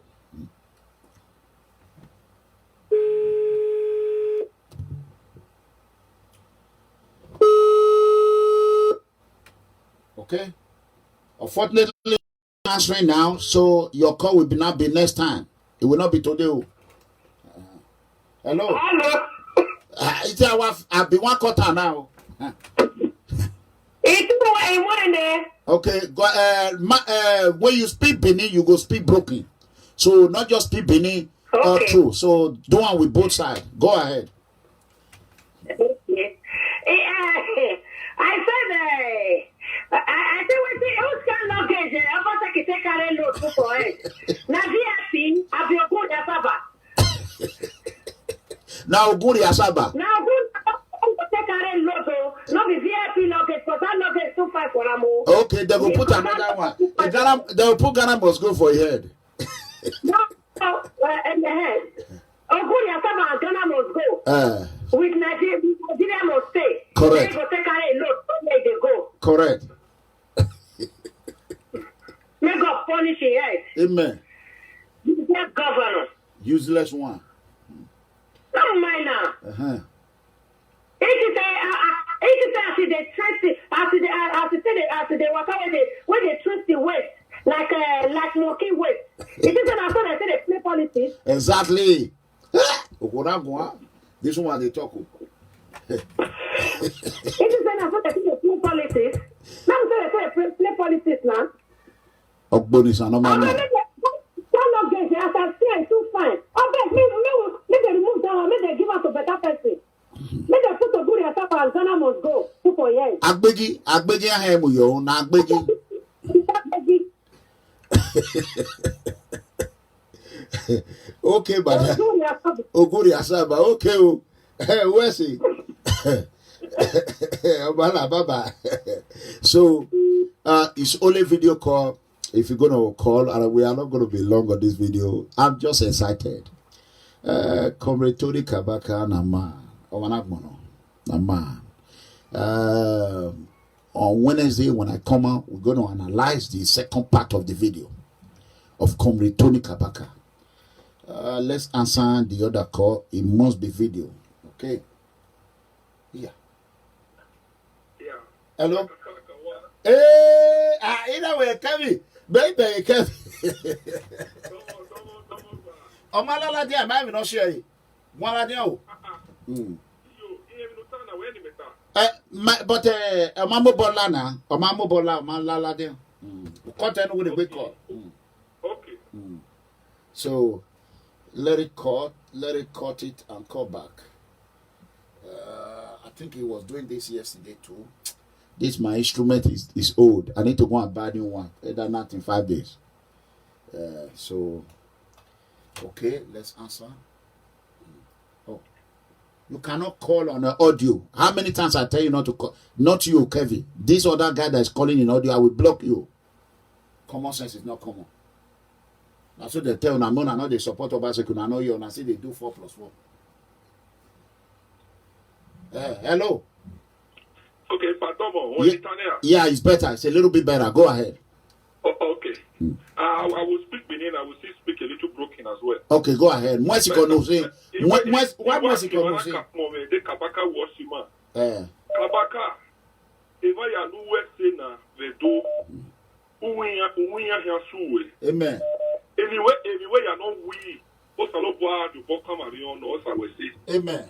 Okay. Unfortunately, answering now, so your call will not be next time. It will not be today. Hello. Hello. I've been 1 quarter now. Okay. Go, when you speak Benin, you go speak broken. So not just speak Benin or true. So do one with both sides. Go ahead. Okay. I said, I said, who's kind of luggage? I'm going to take a load for it. Now, VIP, I'll be a good Asaba. Now, good Asaba. Now, good. Take a load, not the VIP luggage, but that luggage is too far for a move. Okay, they will put another one. They will put Ghana must go for your head. No, in the head. Oh, good Asaba and Ghana must go. With Nigeria must stay. Correct. They go take a load, where they go. Correct. May God punish your head. Amen. Useless governor. Useless one. Don't mind now. If you say, after they trust it, after they walk away, when they trust the West, like Moki West. It isn't after they say they play politics. Exactly. This one they talk. It isn't after they say they play politics. Now say they play politics now. Ogboni Sanoma. Some of them, as I say, it's too fine. Okay, make they remove that one, make they give us a better person. Make they put a good attack and Ghana must go. People, yes. Agbegi ahemu yo na Agbegi. Okay, but Oguri Asaba. Okay, where's he? Baba. So, it's only video call. If you're gonna call, and we are not gonna be long on this video. I'm just excited. Comrade Tony Kabaka Nama. On Wednesday, when I come out, we're going to analyze the second part of the video of Comrade Tony Kabaka. Let's answer the other call. It must be video. Okay. Yeah. Hello. Hey, either way, Kevin. Baby, Kevin. Omalala dia, ma mi no share yi. Wala dia o. But Omamo Bola na, Omamo Bola, Omalala dia. Cut any with a quick call. Okay. So let it cut it and call back. I think he was doing this yesterday too. This my instrument is old. I need to go and buy a new one. Either not in 5 days. So okay, let's answer. Oh, you cannot call on an audio. How many times I tell you not to call? Not you, Kevin. This other guy that is calling in audio, I will block you. Common sense is not common. That's what they tell Namona. Now they support Obaseki. I know you. And I see they do 4+4. Hello. Okay, pardon. Yeah, it's better. It's a little bit better. Go ahead. Oh, okay. I will speak Benin. I will still speak a little broken as well. Okay, go ahead. Why Mexico no say? Why Mexico no say? Kabaka Washima. Kabaka. Eva ya nuwe sena vedo. Uwiya hiasuwe. Amen. Anyway, ya no we. Osalo boa du boka marion no osawese. Amen.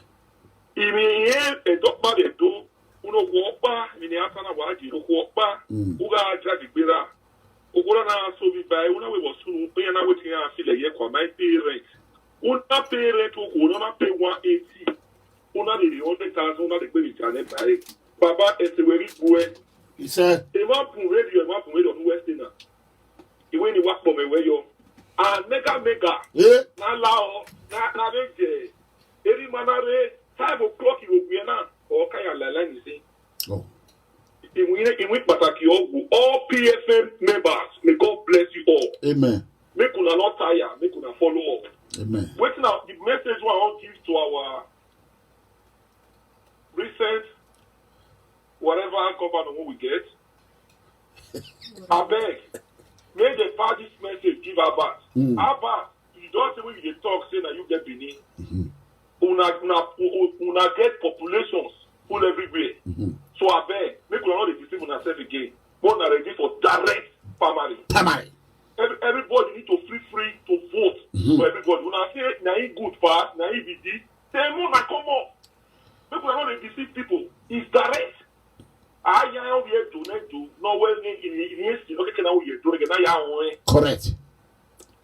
Imi edokba vedo. Uno wopa miniata na waji wopa. Uga aja digbera. Ogola na so bi bai una we wasunu pe na wetin afile ye kwa my parents una parent o na pay 180 una de 100,000 una de pe chane bai baba eseweri buwe he said e ma pun radio no western iwe ni wa po me we yo and mega na lao na beje eri manare 5 o'clock you be na o kaya lala ni say oh. In all PFM members, may God bless you all. Amen. Make una not tire, make una follow up. Amen. Wait now, the message I want to give to our recent whatever governor we get. I beg, may they pass this message, give Abbas. Abbas, you don't say when you talk, say that you get Benin. Una get populations full everywhere. So I beg, make we not deceive on ourselves again. more than ready for direct primary. Primary. Everybody need to free to vote for everybody. When I say na good pass, na BD, say more na come up. People are not deceive people. It's direct. I am here to no well in okay now we do again now. Correct.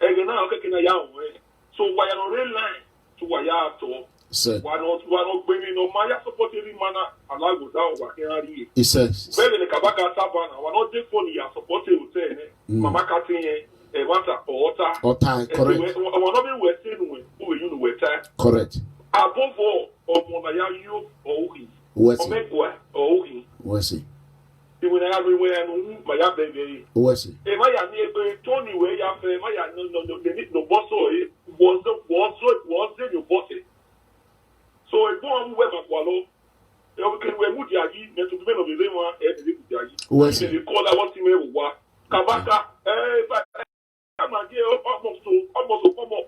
Again now okay now. So why are real line to why to sir. Why not bringing no Maya supporting manner and I go down what here. It says Well in the Kabaka Sabana, we're not just funny and supporting hotel. Mama Katin Wanta or correct. We're not being Western who you know where Correct. Above all, or Monaya you or he. Where's Or make what or he. Where's he? When I everywhere and my baby. Where's he? Maya near Tony where you have Maya no boss was your boss. So a bomb weather wallow. You can wear Mutiagi, and to be of the one and Where's the call I want to wear Kabaka, but I'm not here almost to come up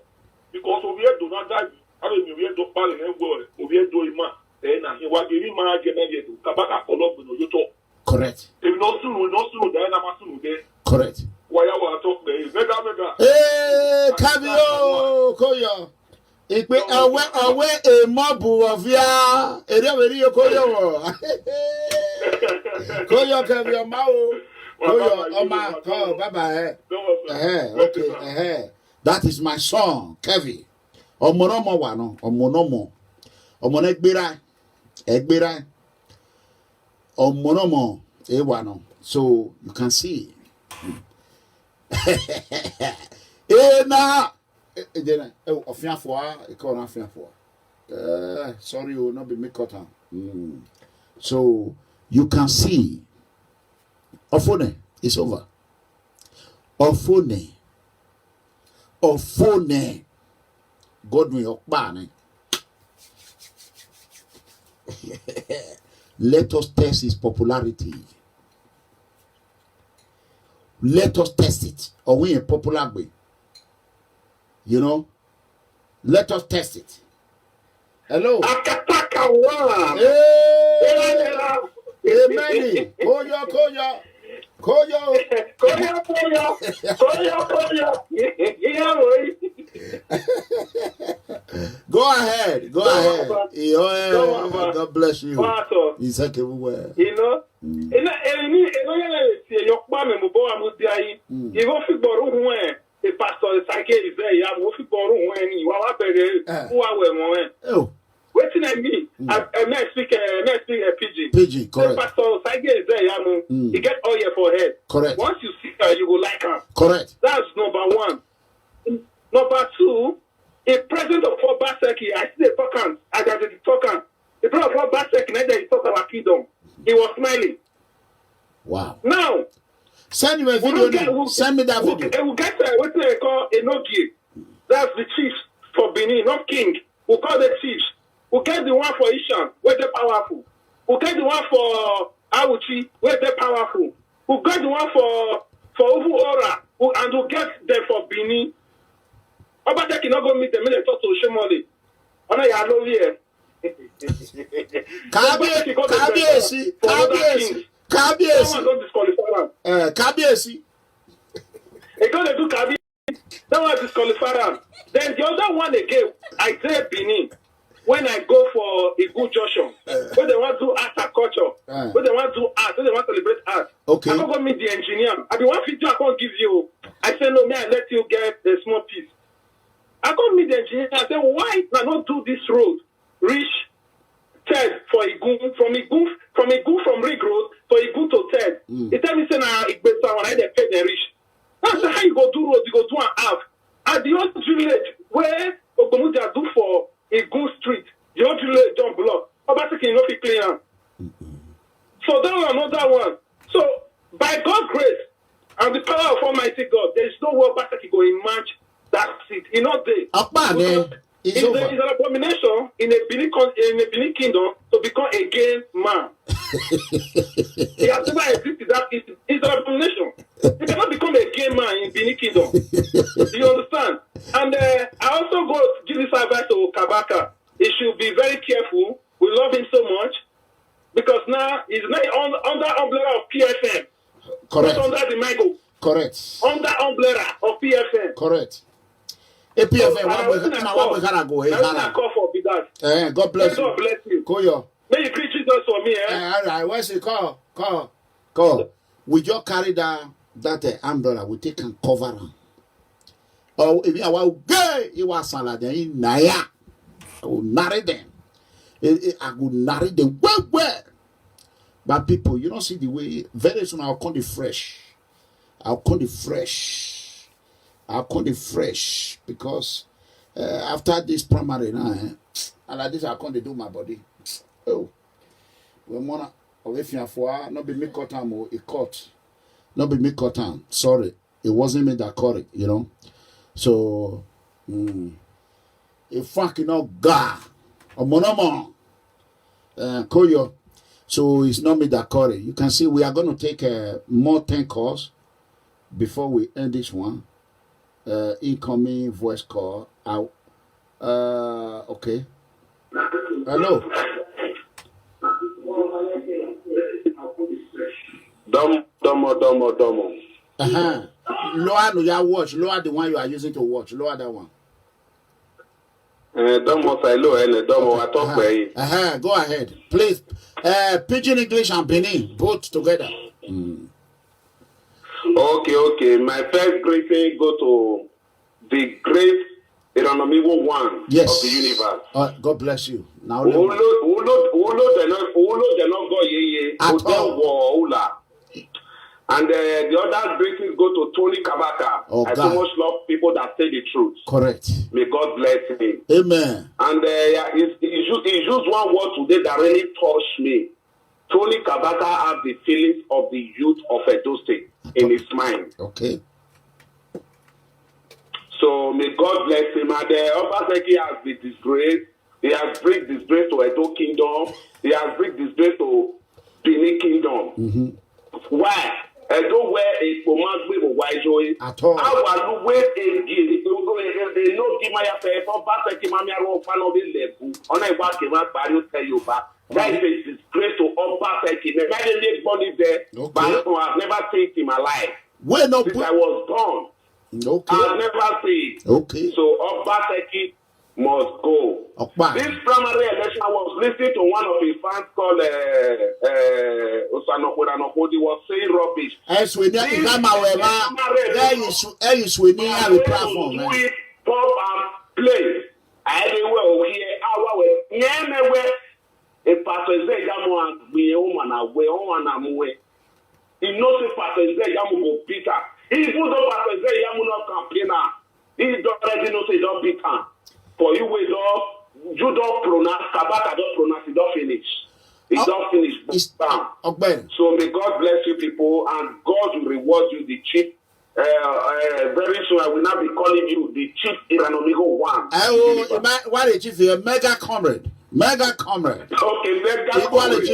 because we have do not die. I don't know we have to buy and word, we have doing man. Then I was giving my get Kabaka for love no you talk. Correct. If not soon, then I'm soon there. Correct. Why I want to talk there? Mega. Hey, Kabio, Koyo. Ipe awe e mobu ofia eri koyo koyo Kabio mawo koyo oma ko baba okay that is my song Kevin omonomo wa no omonomo omone egbera omonomo e wa no so you can see na sorry, will not be make cut. So you can see Ofone is over. Ofone Godwin Okbane. Let us test his popularity. Let us test it. Or we a popular way. You know, let us test it. Hello. Amen. Koyo. Go ahead. God bless you. He's everywhere. You know, the pastor is like is there. You have to borrow when you are who are waiting at me. I may speak a PG. Correct. The pastor Sage is there. You get all your forehead. Correct. Once you see her, you will like her. Correct. That's number one. Number two, a president of Obaseki, I see the talking. I got the talking. The president of Obaseki, neither he talk about kingdom. He was smiling. Wow. Now. Send me a video. Send me that video. We'll get what they call a Nogi. That's the chief for Benin, not king. We'll call the chief. We'll get the one for Ishan, where they're powerful. We'll get the one for Awuchi, where they're powerful. We'll get the one for Uvu Ora, and we'll get them for Benin. Obata cannot go meet them when they talk to Shemoli. Ona ya love here. Someone don't disqualify them. Kabiesi. They're going to do Kabi. Someone disqualify them. Then the other one again, I say Benin. When I go for a good junction, when they want to do art and culture, when they want to do art, when they want to celebrate art, okay. I don't go meet the engineer. I be one video I can't give you. I say no, may I let you get a small piece. I go meet the engineer. I say why not do this road reach Ted for Igun from Rig Road for Igun to Ted. He tell me say na Igbesa when I dey pay the reach. I say how you go do road? You go do an half. At the old village where Ogbomudia do for Igun Street, the old village don't block. Obaseki no fit clean am. So that one, another one. So by God's grace and the power of Almighty God, there is no way Obaseki go in match that seat. You know they. It's an abomination in a Benin kingdom to become a gay man. He has never existed. That it's an abomination. You cannot become a gay man in Benin kingdom. Do you understand? And I also go to give this advice to Kabaka. He should be very careful. We love him so much because now he's not under umbrella of PFM. Correct. Not under the Michael. Correct. Under umbrella of PFN. Correct. PFN, I call for be that. God bless you. God bless you. Koyo. May you preach Jesus for me, All right, where's it? Call. We just carry that umbrella, we take and cover them. Oh, if you are gay, you are salad, then Naya. I will narrate them. I will narrate them well. But people, you don't see the way. Very soon I'll call it fresh. I'll call it fresh because after this primary now, and like this, I can't do my body. Oh, when one if you for not be me cut time, it cut. Not be me cut time. Sorry, it wasn't me that caught it. You know, so if fucking not ga or monomo, Koyo. So it's not me that caught it. You can see we are going to take more 10 calls before we end this one. Incoming voice call out. Okay. Hello. Domo. Lower no ya watch. Lower the one you are using to watch. Lower that one. Domo silo and Domo I talk by. Go ahead, please. Pidgin English and Benin both together. Okay. My first greeting go to the great Eronomigo One of the universe. God bless you. Now and the other greetings go to Tony Kabaka. I so much love people that say the truth. Correct. May God bless him. Amen. And he used one word today that really touched me. Tony Kabaka has the feelings of the youth of Edo State in his mind. Okay. So may God bless him. And Obaseki has been disgraced. He has bring disgrace to Edo Kingdom. He has bring disgrace to Benin Kingdom. Why? Edo where a command will wise joy. At all. I will wait a gift. They know Kimaya Fair for Basaki Mamia Fan of the level. On a walk in my barrio tell you back. That is a disgrace to Obaseki. The guy didn't born there, but I've never seen him alive. When since I was born. Okay. I've never seen. Okay. So Obaseki must go. This primary election, I was listening to one of his fans called Osanoko Ranokodi was saying rubbish. Pop and play. I anywhere a pastor say Yamu be a woman away, away. He knows if pastor say Yamu go Peter. Even though pastor say Yamu not campaigner, he already knows he don't beat him. For you, you don't pronounce, Kabaka don't pronounce, it don't finish. It don't finish. So may God bless you people and God will reward you, the chief. Very soon I will not be calling you the chief Iranomigo One. What is chief? A mega comrade. Mega comrade. Okay, mega comrade.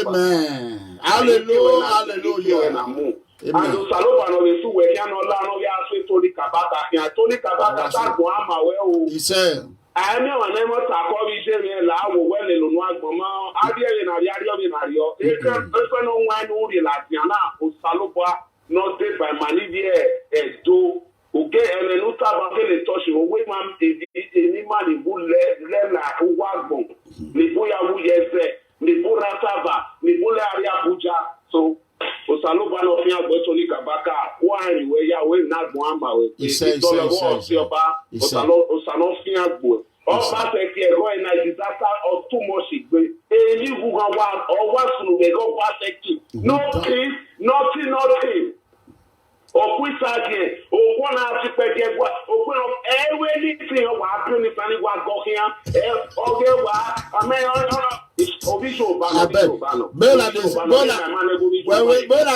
Amen. Hallelujah. And Salopa no we we can no la no we ask Tony Kabaka. Tony Kabaka that go am away. He said I know an emo ta ko bi se me la wo we le nu agbon adie na ri yo e no wan no ri la tiana o Salopa not dey by manivie do oge emenu ta ba le touch o we man ni man bu le na o wa agbon ni boya wu yeze ni bu rataba ni bu le ari Abuja. So Osaloba no fi agbo Tony Kabaka wa anyway ya we na gbon amba we Osalo fi agbo Oba se ki ego na disaster of too much igbe eyi gugan wa o wa sunu we go ba se ki no peace nothing Okwitage okwana ti pege gwa okwana ewe ni tin wa apun ni tani wa go hian oge wa Bella,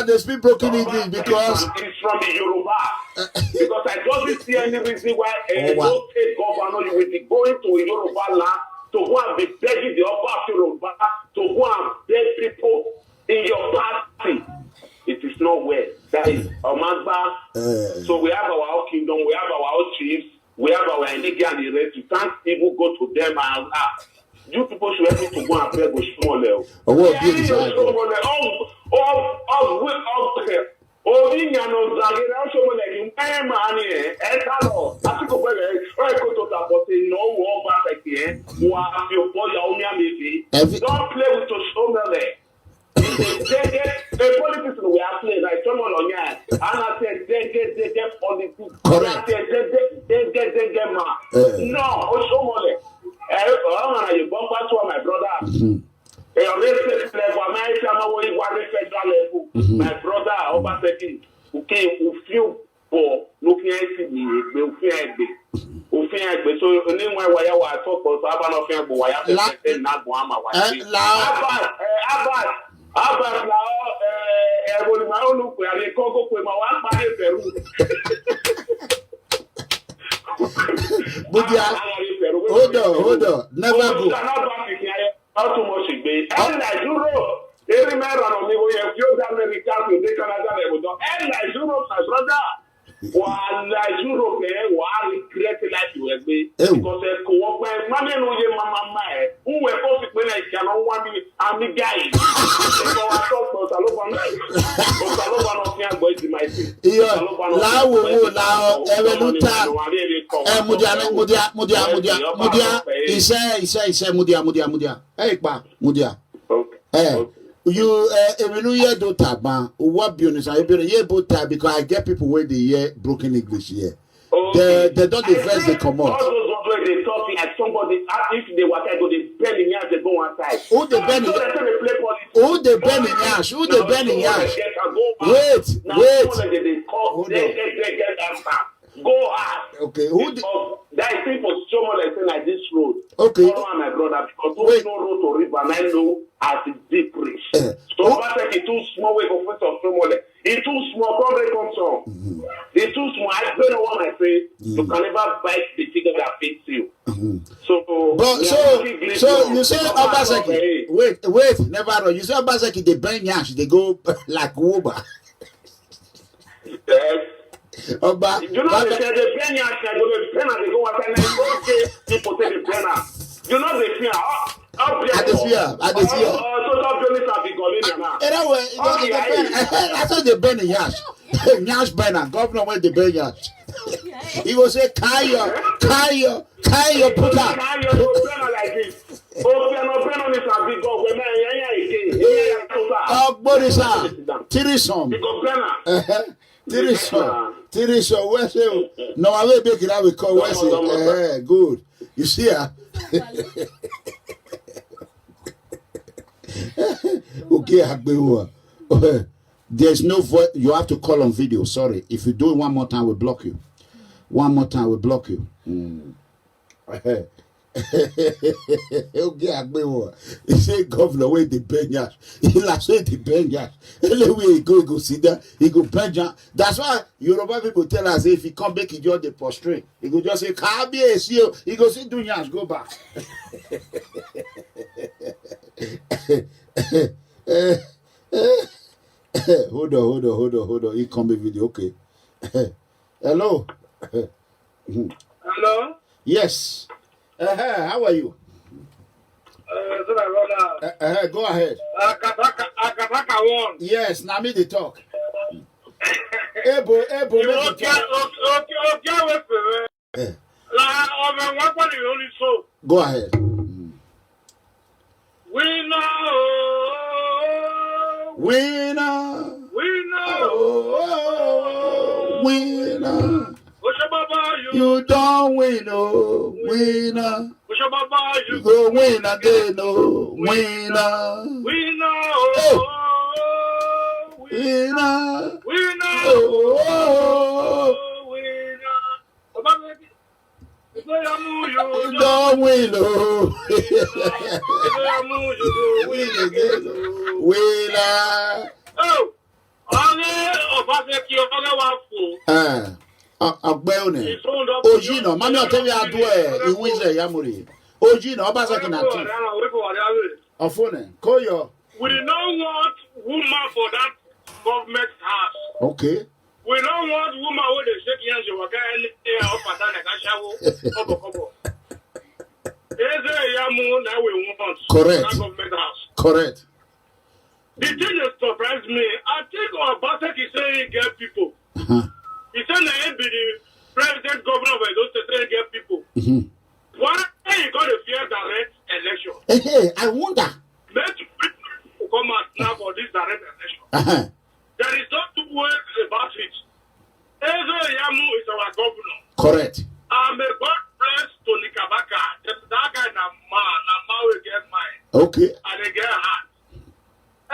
they speak broken English because it's from the Yoruba. Because I don't see any reason why a state governor will be going to Yoruba land to go and be begging the upper Yoruba to go and beg people in your party. It is not well. That is Omagba. So we have our kingdom, we have our own chiefs, we have our Enigi and the rest. You can't even go to them and you people should help me to go and pray with Shomole. Don't play with your Shomole. The politics we are playing, like someone on here, and I said, they politics. Correct. No, Shomole. You bump to my brother. My brother, okay, who feel for looking at me, will fear me. So, anyway, why I talk about Saban of Fambo, I have to say, not Guama. Abbas, my own look, where they go with my one body. Hold on. Never go. Not too much again. And like Europe, every man on me, we have used America to take Canada level. And like Europe, my brother, while like Europe, while regret like you have been, because they co-op, money no ye mama, who were posted when I cannot want me, I'm the guy. So I talk about Saloban of Young Boys in my city. You do taba what because I get people where they hear broken English here. They don't defense they come out. All those where they talking like somebody if they were to go they bend in they go one side. Who the bending yash? Wait. Go hard. Okay, that is people someone like this road. Okay. Follow my brother because there's no road to river and I know as a deep bridge. So that's like it's too small way of first of someone. It's too small, probably comes on. It's too small. I don't know what I say. You can never bite the figure that fits you. So you say Obaseki. Wait, never. You say Obaseki they burn yash, they go like Uber. Yes. You know they say the pen yash, they go the pen and they go and say people say the pen. You know the fear. I thought they burn the yash. Yash burner, governor went the burn yash. He will say, Kaya, put up. Oh, Bodisa, Tirison. Where's it? No, I will make it out with call. Where's it? Good. You see her? Okay, there's no voice. You have to call on video. Sorry. If you do it one more time, we'll block you. He said, Governor, where the Benyas? He like say the Benyas. Anyway, he go sit there. He go Benja. That's why Yoruba people tell us if he come back, he just the prostrate. He go just say, Kabi is you. He go say, Dunyas, go back. Hold on. He come back video. Okay. Hello. Hello. Yes. How are you? Go ahead. Akataka one. Yes, now me the talk. Ebo, make the talk. Go ahead. Winner. You don't win, oh, winner. You go win again, oh, winner. Winner. You don't win, oh. Winner. Agbẹ́ọ̀nẹ̀ ojú náà mami ọ̀tẹ́mi adó ẹ̀ ìwé ìṣẹ̀ ìyàmúrè ojú náà ọba sẹ́kì náà tún ọ̀fọ́nẹ̀ kóyọ̀. We don't want woman for that government house. Okay. We don't want woman with the shake hands you waka anything up and down like a shower. Kobo. Now we want Correct. government house. Correct. The thing that surprised me, I think Obaseki is saying he get people. He said that he be the president governor of Edo State saying he get people. Why he got a fair direct election? Hey, I wonder. Let people come out now for this direct election. There is not two ways about it. Eze Yamu is our governor. Correct. May God bless Tony Kabaka. That guy na man will get mine. Okay. And they get heart.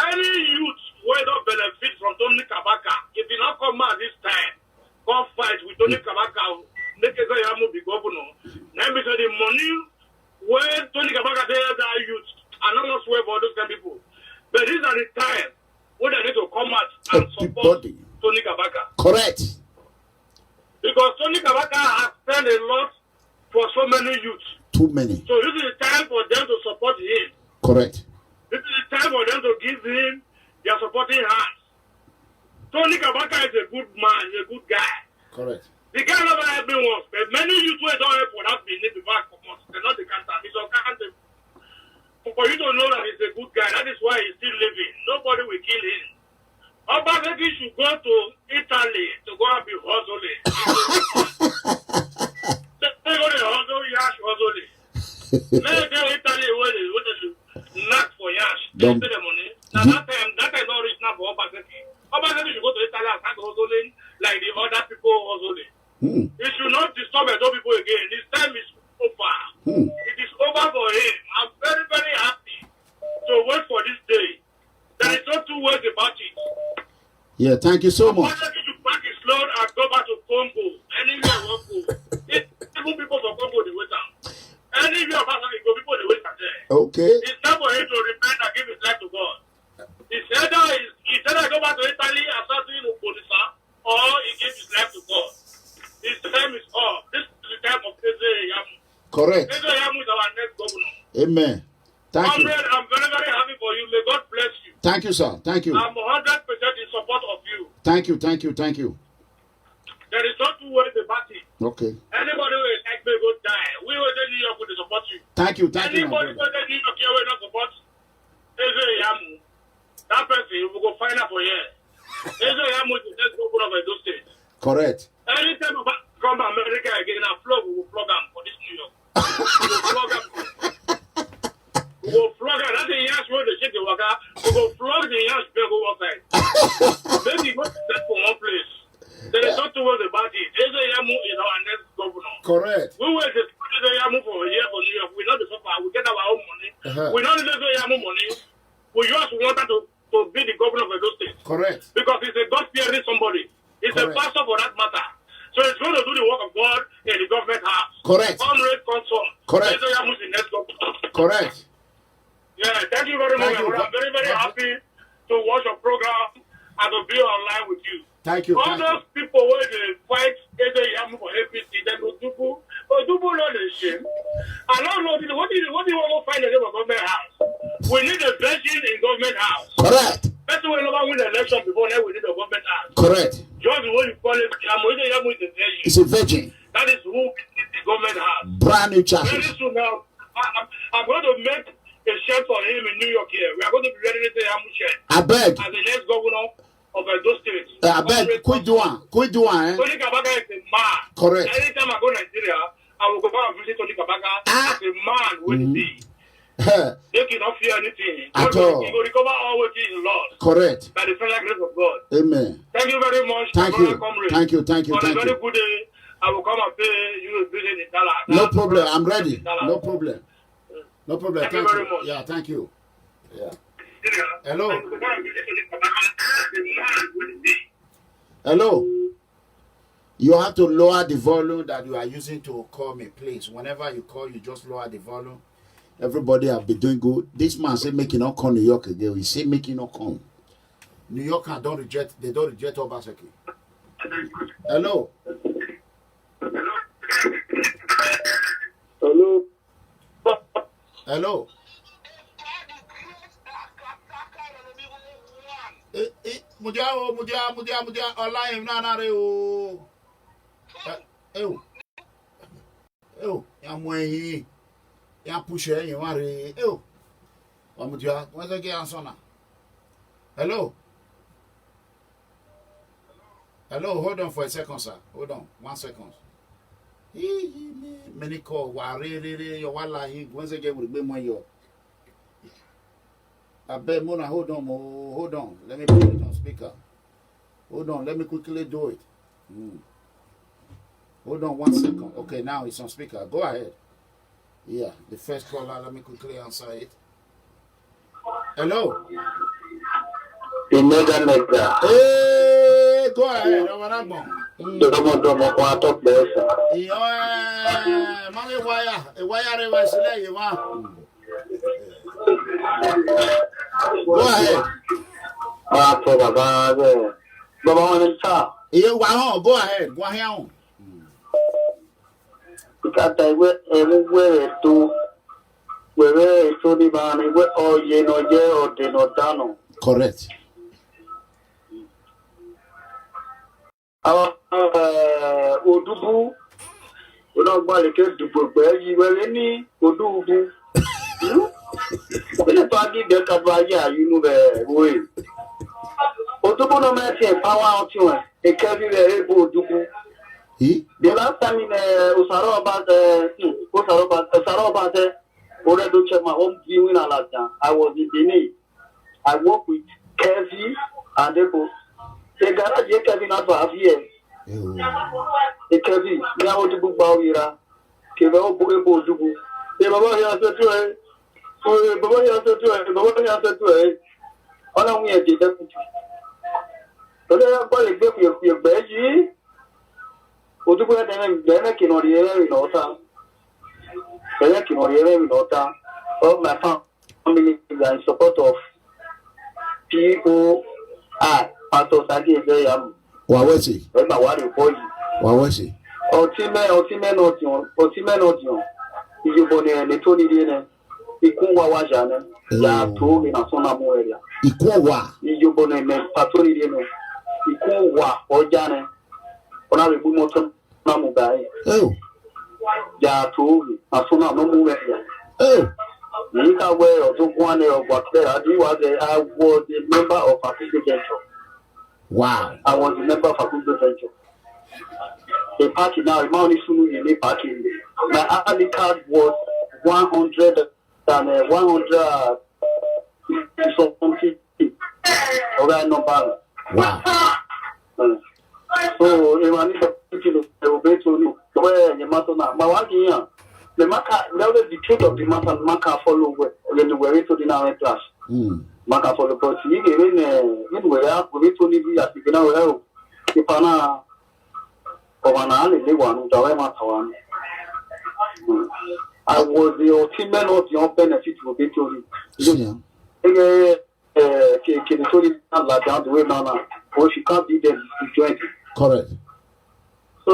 Any youth will not benefit from Tony Kabaka. If he not come out this time, come fight with Tony Kabaka, make Eze Yamu be governor. Then because the money when Tony Kabaka they have that youth, I not swear for those kind of people. But these are the time when they need to come out and support Tony Kabaka. Correct. Because Tony Kabaka has spent a lot for so many youths. Too many. So this is the time for them to support him. Correct. This is the time for them to give him their supporting hands. Tony Kabaka is a good man, a good guy. Correct. The guy never helped me once, but many youths who don't help for that beneath the back of us. They're not the cancer. He's accountable. For you to know that he's a good guy, that is why he's still living. Nobody will kill him. Obaseki should go to Italy to go and be hustling. They go to hustle, Yash hustling. Let go Italy where they knock for Yash. They pay the money. Now that time not rich now for Obaseki. Obaseki should go to Italy and start hustling like the other people hustling. He should not disturb those people again. His time is over. It is over for him. I'm very, very happy to wait for this day. There is not two words about it. Yeah, thank you so much. Obaseki should pack his load and go back to Congo. Anywhere we go. Even people from Congo, they wait down. Anywhere Obaseki go, people they wait down there. Okay. It's time for him to repent and give his life to God. He said I go back to Italy and start doing Upolisa, or he gives his life to God. His time is up. This is the time of Eze Yamu. Correct. Eze Yamu is our next governor. Amen. Thank you. Comrade, I'm very, very happy for you. May God bless you. Thank you, sir. Thank you. I'm 100% in support of you. Thank you. Thank you. Thank you. There is not two ways about it. Okay. Anybody who is like me go die. We will in New York will support you. Thank you. Thank you. Anybody who is in New York here will not support Eze Yamu. That person will go find out for here. Eze Yamu is the next governor of Edo State. Correct. Anytime about come to America again, we will plug him for this New York. We will plug him. We will plug him. That's the Yash where they shake the water. We will plug the Yash back over outside. Maybe not that for one place. There is not two words about it. Eze Yamu is our next governor. Correct. We will just put Eze Yamu for a year for New York. We not the suffer. We get our own money. We don't need Eze Yamu money. We just want to be the governor of Edo State. Correct. Because he's a God-fearing somebody. He's a pastor for that matter. So he's going to do the work of God in the government house. Correct. Comrade Consort. Correct. Eze Yamu is the next governor. Correct. Yeah, thank you very much. Thank you. I'm very, very happy to watch your program and to be online with you. Thank you. All Thank those people where they fight Eze Yamu for APC, then Odubu not the shame. I don't know what do you want to find in the government house? We need a virgin in government house. Correct. That's why we never win the election before now we need a government house. Correct. Just the way you call it, Eze Yamu is a virgin. It's a virgin. That is who is the government house. Brand new Very chassis. soon now, I'm going to make a shirt for him in New York here. We are going to be ready to say Yamu shirt I beg. as the next governor of Edo State. I beg. Quit doing. Quit doing. Tony Kabaka is a man. Correct. Anytime I go to Nigeria, I will go back and visit Tony Kabaka as a man with the they cannot fear anything. At all. He will recover all what he lost Correct. by the special grace of God. Amen. Thank you very much. Thank you. Thank you. Thank you. On a Thank very you. good day, I will come and pay you a visit in Dallas. No problem. I'm ready. No problem. No problem. Thank you Thank very you. much. Yeah. Thank you. Yeah. Hello. Hello. You have to lower the volume that you are using to call me, please. Whenever you call, you just lower the volume. Everybody have been doing good. This man say make you not come New York again. He say make you not come. New Yorkers don't reject. They don't reject Obaseki. Hello. Hello. Hello. mudia online na re o. Ya mwenhi. Ya push yin wa re. Wa mudia, wọ́n ṣe get answer na. Hello. Hello, hold on for a second, sir. Hold on, 1 second. Many call. Your wala he. Once again, will be more your. I bet Mona. Hold on. Let me put it on speaker. Hold on. Let me quickly do it. Hold on 1 second. Okay, now it's on speaker. Go ahead. Yeah, the first caller. Let me quickly answer it. Hello. Mega. Hey, go ahead. Domo kwa top besa. Mami wire reverse le you ma. Go ahead. To baba won ta. Wa hon, go ahead. Go ahead. Kata we to were di ba ni we oye no je o de no dano. Correct. Odubu ologba le ke dupo pe yi wele ni odubu ele to agi de ka ba ya yinu be we odubu no me se power out you e ke bi le ebo odubu the last time in Osaro ba se ore do check my home viewing alaja. I was in Benin. I work with Kevin and Ebo. The garage Kevin at half year. The Kevin, now to book Bawira. Kevin Ebo Dubu. The Baba here said to her. Baba here said to her. All we had did that. So they are calling your baby. Odubu then cannot hear in Ota. They cannot hear in Ota. All my family are in support of POI. Pastor Sadi Ezeyam. Wawesi. Eba wari boy. Wawesi. Otime no dion. Iyobone ne toni ne. Ikunwa wajane. Ya to na sona mo area. Ikunwa. Iyobone ne patoni ne. Ikunwa ojane. Ona we bu moto na mo gai. Ya to na sona no mo area. Nika we odugwane ogwakere I was a member of Faculty Venture. Wow. I was a member of Faculty Venture. The party now, the money soon in the party. My ID card was 100 and 100 something. Okay, number. Wow. So, if I need to obey to you, where you must not. My one year, the Maka, the truth of the matter, Maka follow when you were to the now class. Maka follow, but you gave in where we to live at the now. If I I was the ultimate of your benefit will be to you. Can you tell like down the way now? Or she can't be there to 20. Correct. So,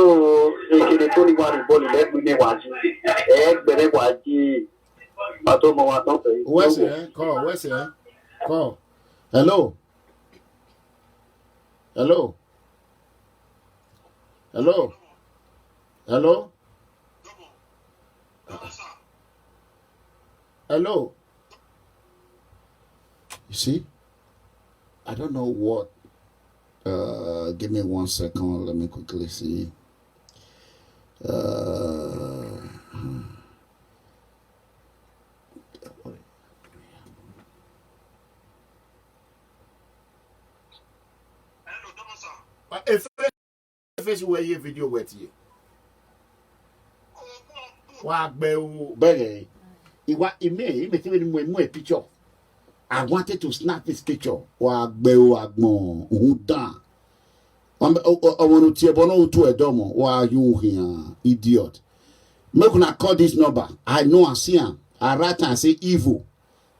can you tell me what the body let me watch? Where's it? Call. Where's it? Call. Hello. Hello. Hello. Hello. Hello. You see? I don't know what. Give me 1 second. Let me quickly see. If you a video with you. A picture. I wanted to snap this picture. I want to to a domo. Why you here, idiot? Make una call this number. I know I see him. I write and say evil.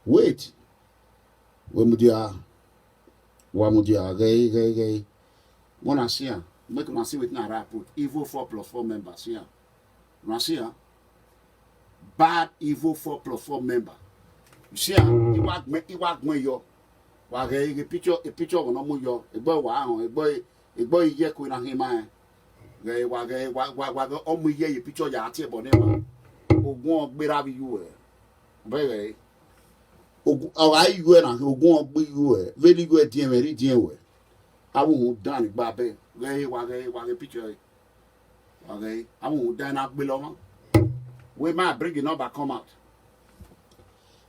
Wait. Wamudia. Gay. Wanna see him? Make una see with na put evil 4+4 members here. You see him? Bad evil 4+4 member. You see him? You work me yo. Wage a picture of no muyo, a boy wow, a boy yeku in a hima. Wage omu ye picture yati bonema. Ogun birabi you. Baby. I you and Ogun be you. Very good, dear, very dear. I won't done it, Babe. Wage picture. Okay, I won't dine up below. We might bring the number come out.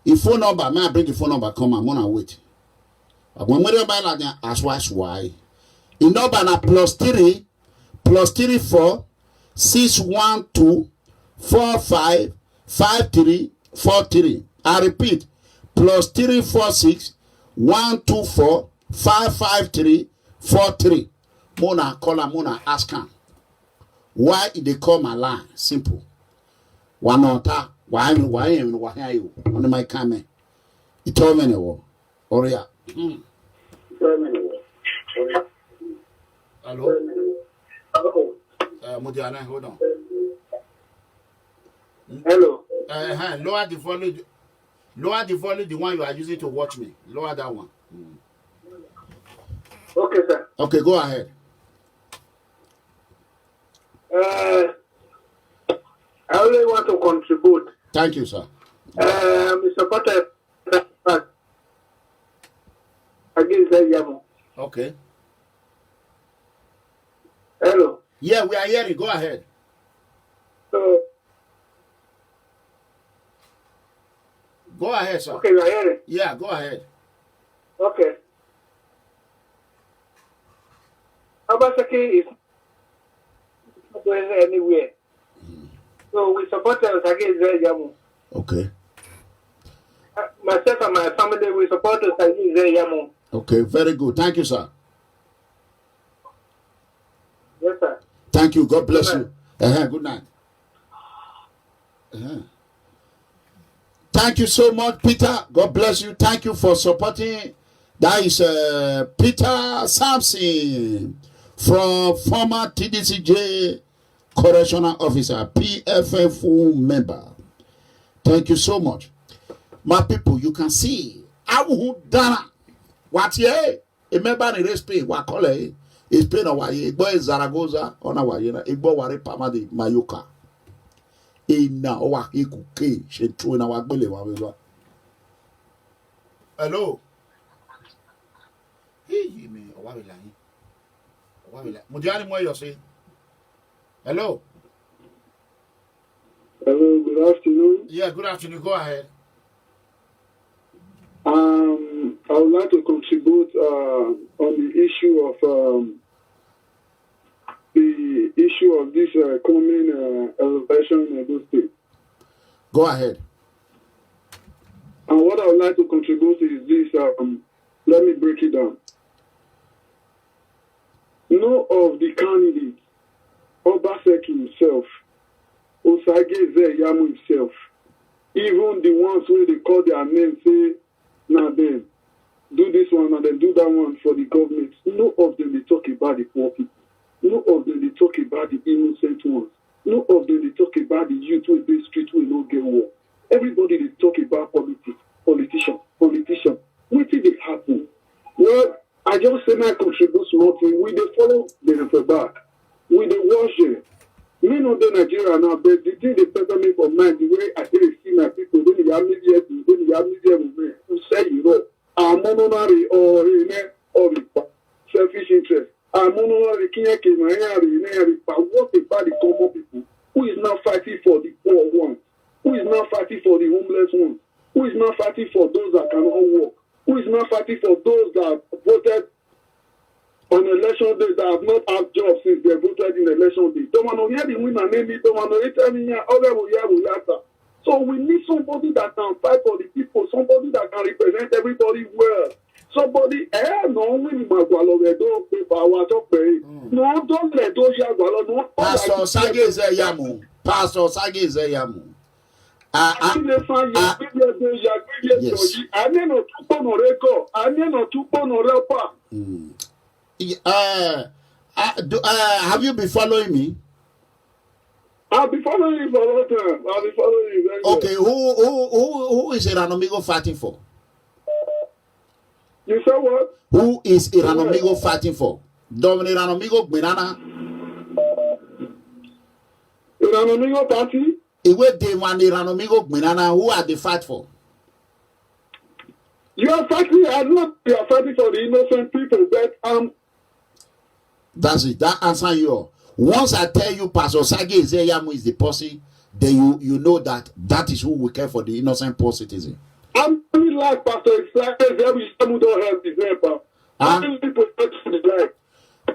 If phone number, may I bring the phone number come out? I'm gonna wait. But when we're about that, as why? In number na +3 +34 612 45 5343. I repeat, +346 124 553 43. Mona call her, Mona ask her. Why did they call my line? Simple. Why not? Why you? On my camera. It told me no. Or yeah. Hello? Mudiana, hold on. Hello. Lower the volume. Lower the volume, the one you are using to watch me. Lower that one. Okay, sir. Okay, go ahead. I only want to contribute. Thank you, sir. Mr. Potter, against Yamu. Okay. Hello. Yeah, we are hearing. Go ahead. So, go ahead, sir. okay, you are hearing. Yeah, go ahead. Okay. Obaseki is not going anywhere. So we support us against Yamu. Okay. Myself and my family, we support us against Yamu. Okay, very good. Thank you, sir. Yes, sir. Thank you. God bless you. Good night. Thank you so much, Peter. God bless you. Thank you for supporting. That is Peter Sampson from former TDCJ Correctional Officer, PFF member. Thank you so much. My people, you can see. Awu Dana. What ye? A member in respect. What call it? It's pain away. Igbo is Zaragoza on our yena. Igbo ware pamadi Mayoka. Ina owa ikuke. She true na wagbele wawewa. Hello. Hey, me. Owawila. Owawila. Mudiani mo yo say. Hello. Hello, good afternoon. Yeah, good afternoon. Go ahead. I would like to contribute on the issue of this coming elevation in Edo State. Go ahead. And what I would like to contribute is this. Let me break it down. No of the candidates, Obaseki himself, Osage Yamu himself, even the ones where they call their name, say, now then, do this one and then do that one for the government. No of them they talk about the poor people. No of them they talk about the innocent ones. No of them they talk about the youth who the street will not get war. Everybody they talk about politician. What did it happen? Well, I just say my contribute small thing. We they follow the back. We they watch it. Me know the Nigeria now, but the thing they pepper me for mind, the way I see my people, when you have media movement, who say you know, I'm mononary or selfish interest. I'm mononary, but what about the common people? Who is not fighting for the poor ones? Who is not fighting for the homeless ones? Who is not fighting for those that cannot work? Who is not fighting for those that voted on election day that have not had jobs since they voted in election day? Don't want to hear the winner name it, don't want to tell me here, so we need somebody that can fight for the people, somebody that can represent everybody well. Somebody, no, we don't pay for our job. No, don't let those Yagualo. Pastor Sage Zeyamu. Pastor Sage Zeyamu. Have you been following me? I'll be following you for a long time. I'll be following you very okay, well. Who is Iranomigo fighting for? You say what? Who is Iranomigo fighting for? Dominic Iranomigo Gbenana. Iranomigo party? Iwe de one Iranomigo Gbenana. Who are they fight for? You are fighting. I know you are fighting for the innocent people, but That's it. That answer you. Once I tell you Pastor Sage Ezeyamu is the posse, then you know that is who will care for the innocent poor citizen. I'm really like Pastor Sage Ezeyamu don't have his name, but how many people like?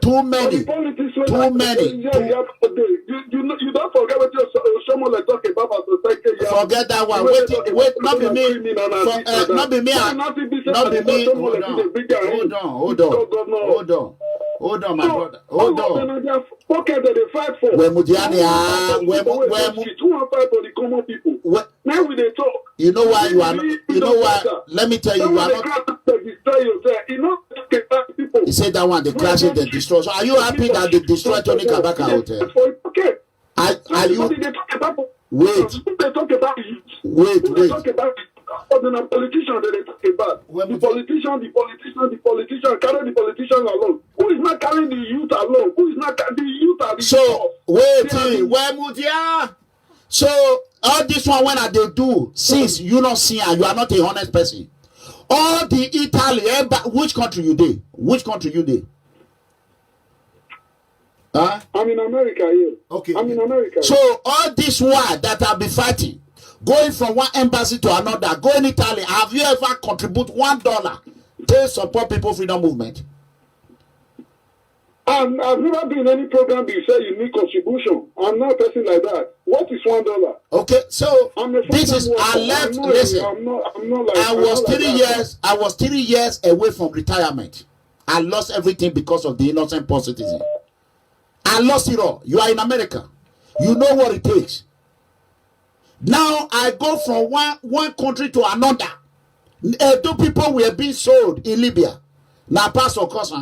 Too many. Too many. You don't forget what someone like talking about Pastor Sage. Forget that one. Wait, not be me. Not be me. Not be me. Hold on, my brother. Hold on. Pocket that they fight for. Where Mudiani fight for the common people. Now we they talk. You know why you are not, you know why? Let me tell you, you are not. He said that one, they crash it, they destroy. So are you happy that they destroy Tony Kabaka Hotel? Are you? Wait. The politician that they talk about. The politician carry the politician alone. Who is not carrying the youth alone? Who is not carrying the youth alone? So wait, where Mudia? So all this one when they do, since you not see and you are not a honest person. All the Italy, which country you did? Which country you did? Huh? I'm in America here. Okay. I'm in America. So all this war that I'll be fighting, going from one embassy to another, going Italy, have you ever contribute $1 to support People Freedom Movement? I've never been in any program that you say you need contribution. I'm not a person like that. What is $1? Okay, so this is I left. Listen, I was 3 years away from retirement. I lost everything because of the innocent poor citizen. I lost it all. You are in America. You know what it takes. Now I go from one country to another. Two people were being sold in Libya. Now pass of course,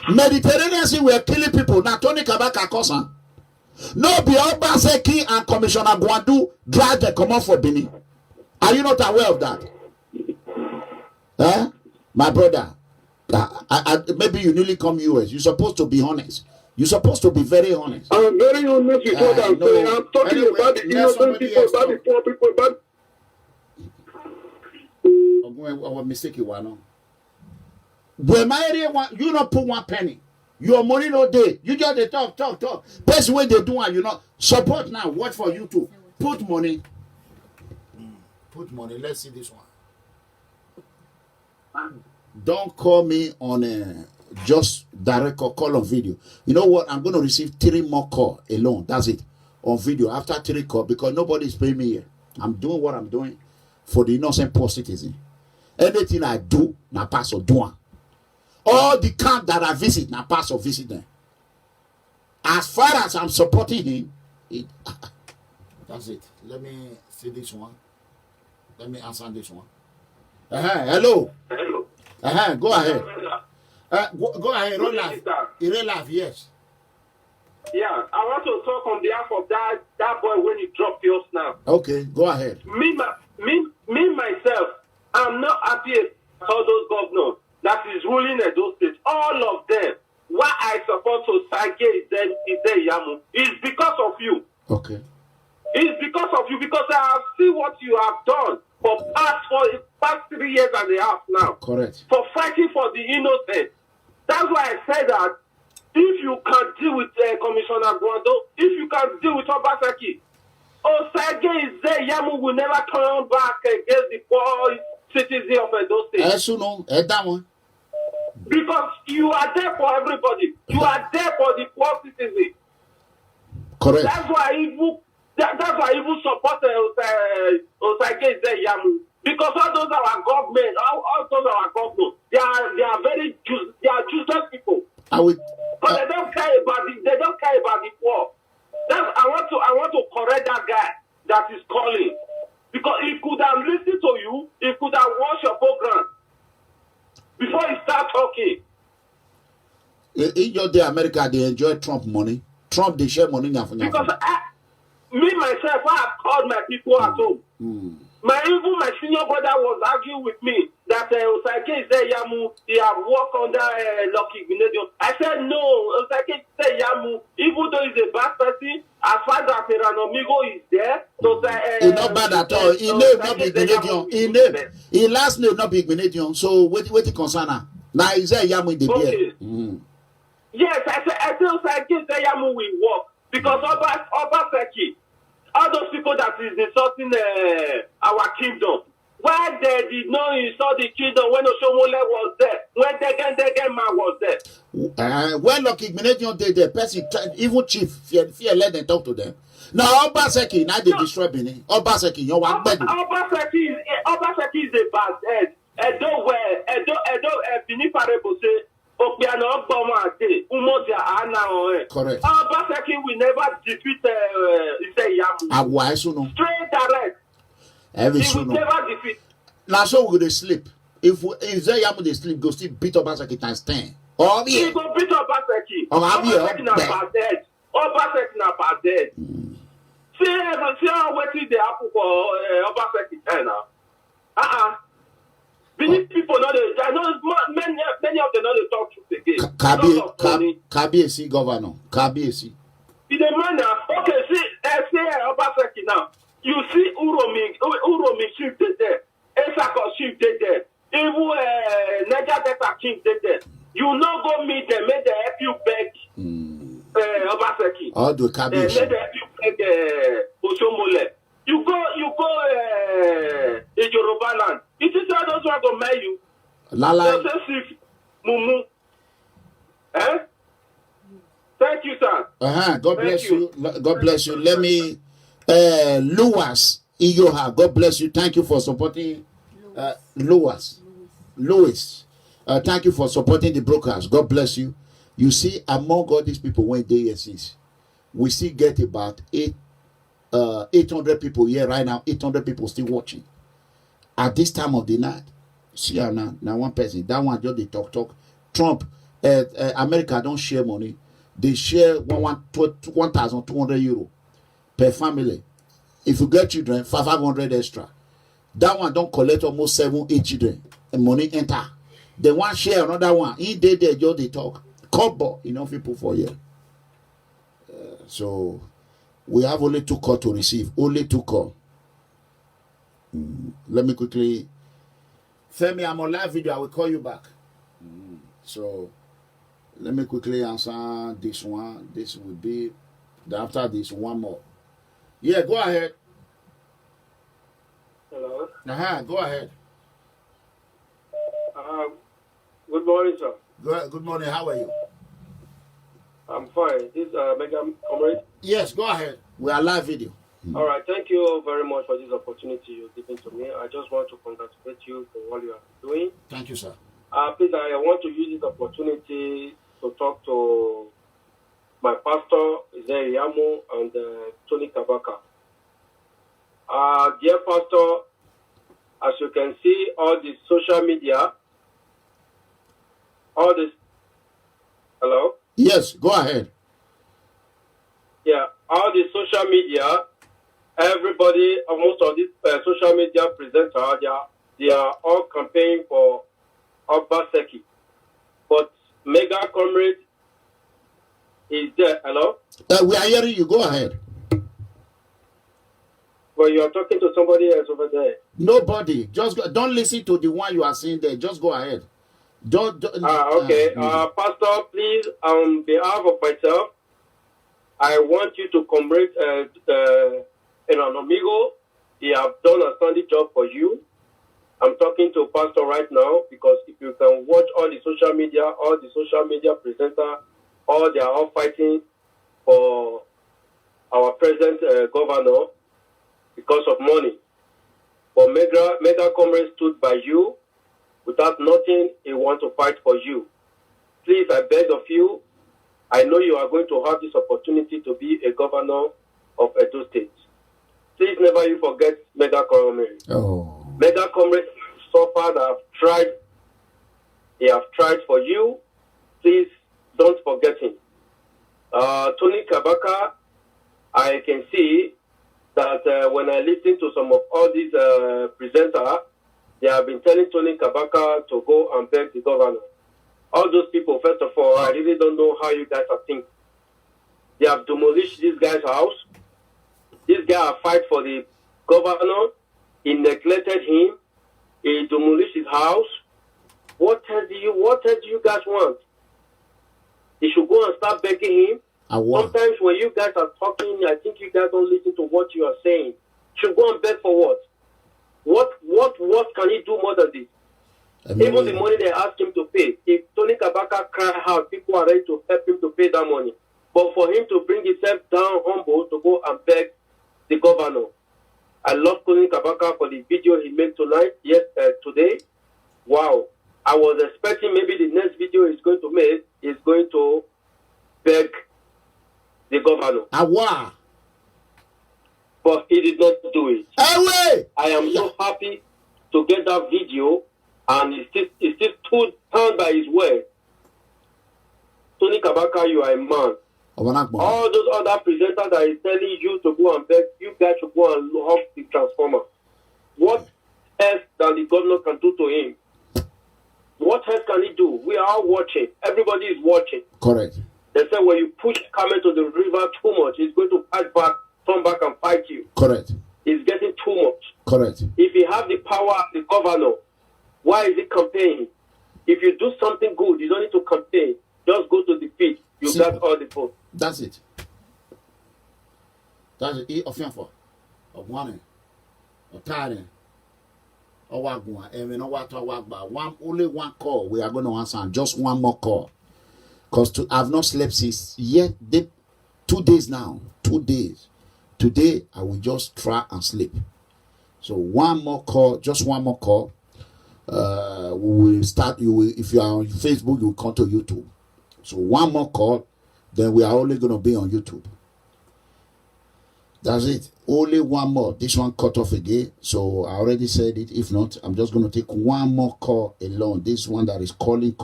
Mediterranean Sea were killing people. Now Tony Kabaka Kosa. No be Obaseki and Commissioner Gwandu drive the command for Benin. Are you not aware of that? My brother, maybe you newly come US. You're supposed to be honest. You're supposed to be very honest. I'm very honest with what I'm saying. I'm talking about the innocent people, about the poor people, about... Our mistake you want. When my area you not put one penny. Your money no day. You just they talk. Best way they do and you know support now. Watch for you to put money. Put money. Let's see this one. Don't call me on just direct call on video. You know what? I'm going to receive 3 more calls alone. That's it. On video after 3 calls because nobody is paying me here. I'm doing what I'm doing for the innocent poor citizen. Anything I do, na pass or do. All the camp that I visit, na pass or visit them. As far as I'm supporting him, that's it. Let me see this one. Let me answer this one. Hello. Go ahead. Go ahead. Real life, yes. Yeah, I want to talk on behalf of that boy when he dropped yours now. Okay, go ahead. Me myself, I'm not happy about all those governors that is ruling at those states. All of them. Why I support Sage Ezeyamu is because of you. Okay. It's because of you, because I have seen what you have done for past 3 years and a half now. Correct. For fighting for the innocent. That's why I said that if you can deal with Commissioner Gwando, if you can deal with Obaseki, Sage Ezeyamu will never turn back against the poor citizens of Edo State. Because you are there for everybody. You are there for the poor citizens. Correct. That's why I even support Sage Ezeyamu. Because all those are our government, all those are our government. They are very useless people. But they don't care about the poor. I want to correct that guy that is calling. Because he could have listened to you, he could have watched your program before he start talking. In your day, America, they enjoy Trump money. Trump, they share money. Because me, myself, I have called my people at home. Even my senior brother was arguing with me that Osage Yamu, he have worked under Lucky Grenadier. I said no, Osage Yamu, even though he's a bad person, as far as Amigo is there, so he's not bad at all. He name not be Grenadier. He last name not be Grenadier. So what the concern now? Now is there Yamu in the beer? Yes, I say Osage Yamu will work because Oba Seki. All those people that is insulting our kingdom, why they did not insult the kingdom when Oshomole was there, when Degen man was there? When Lucky Grenadier did the person, even chief, fear let them talk to them. Now Obaseki, now they destroy Benin. Obaseki, you want better. Obaseki is a bad head. Edo Benin Parebo say, Opiano Obama Ade, Umoja Ana. Correct. Obaseki will never defeat Yamu. Straight direct. He will never defeat. Now so we go to sleep. If Yamu they sleep, go still beat Obaseki times 10. Oh yeah. He go beat Obaseki. Obaseki na bad head. Obaseki na bad head. See how wetin dey happen for Obaseki now. Many people know I know many of them know they talk truth again. Kabiesi governor. Kabiesi. In the manner, okay, see Obaseki now. You see Uromi chief there, Esako chief there, even Niger Delta king there. You no go meet them, make them help you beg Obaseki. All the Kabiesi. Make them help you beg Oshomole. You go in Yoruba land. It is all those who are going to marry you. Lala. Mumu. Thank you, sir. God bless you. God bless you. Let me, Louis Iyoha. God bless you. Thank you for supporting Louis. Thank you for supporting the brokers. God bless you. You see, among all these people, when they exist, we still get about 800 people here right now. 800 people still watching at this time of the night. See now one person, that one just they talk. Trump, America don't share money. They share 1,200 euro per family. If you get children, 500 extra. That one don't collect almost 7-8 children and money enter. They want share another one. In there just they talk. Couple enough people for here. So we have only 2 calls to receive. Only 2 calls. Let me quickly. Femi, I'm on live video. I will call you back. So let me quickly answer this one. This will be after this one more. Yeah, go ahead. Hello. Go ahead. Good morning, sir. Good morning. How are you? I'm fine. This is Mega Comrade. Yes, go ahead. We are live video. All right. Thank you very much for this opportunity you're giving to me. I just want to congratulate you for what you are doing. Thank you, sir. Please, I want to use this opportunity to talk to my pastor, Isaiah Yamu, and Tony Kabaka. Dear pastor, as you can see, all the social media, all this. Hello? Yes, go ahead. Yeah, all the social media, everybody, most of these social media presenters, they are all campaigning for Obaseki. But Mega Comrade is there. Hello? We are hearing you. Go ahead. But you are talking to somebody else over there. Nobody. Just don't listen to the one you are saying there. Just go ahead. Okay. Pastor, please, on behalf of myself, I want you to commemorate an amigo. He have done a standing job for you. I'm talking to Pastor right now because if you can watch all the social media presenters, they are all fighting for our present governor because of money. But Mega Comrade stood by you. Without nothing, he wants to fight for you. Please, I beg of you, I know you are going to have this opportunity to be a governor of Edo State. Please never you forget Mega Comrade. Oh. Mega Comrade so far have tried. They have tried for you. Please don't forget him. Tony Kabaka, I can see that when I listen to some of all these presenters, they have been telling Tony Kabaka to go and beg the governor. All those people, first of all, I really don't know how you guys are thinking. They have demolished this guy's house. This guy has fight for the governor. He neglected him. He demolished his house. What else do you guys want? He should go and start begging him. Sometimes when you guys are talking, I think you guys don't listen to what you are saying. Should go and beg for what? What can he do more than this? Even the money they ask him to pay. If Tony Kabaka cry out, people are ready to help him to pay that money. But for him to bring himself down humble to go and beg the governor. I love Tony Kabaka for the video he made today. Wow. I was expecting maybe the next video he's going to make is going to beg the governor. But he did not do it. I am so happy to get that video, and he still stood by his word. Tony Kabaka, you are a man. All those other presenters that is telling you to go and beg, you guys should go and hug the transformer. What else than the governor can do to him? What else can he do? We are all watching. Everybody is watching. Correct. They say when you push Carmen to the river too much, he's going to fight back, turn back and fight you. Correct. He's getting too much. Correct. If he have the power as the governor, why is he campaigning? If you do something good, you don't need to campaign. Just go to the field. You got all the votes. That's it. That's it. Offensive. One. Tiring. Only one call. We are going to answer. Just one more call. Because I've not slept since yet. 2 days now. 2 days. Today, I will just try and sleep. So one more call. Just one more call. We will start. If you are on Facebook, you will come to YouTube. So one more call. Then we are only going to be on YouTube. That's it. Only one more. This one cut off again. So I already said it. If not, I'm just going to take one more call alone. This one that is calling.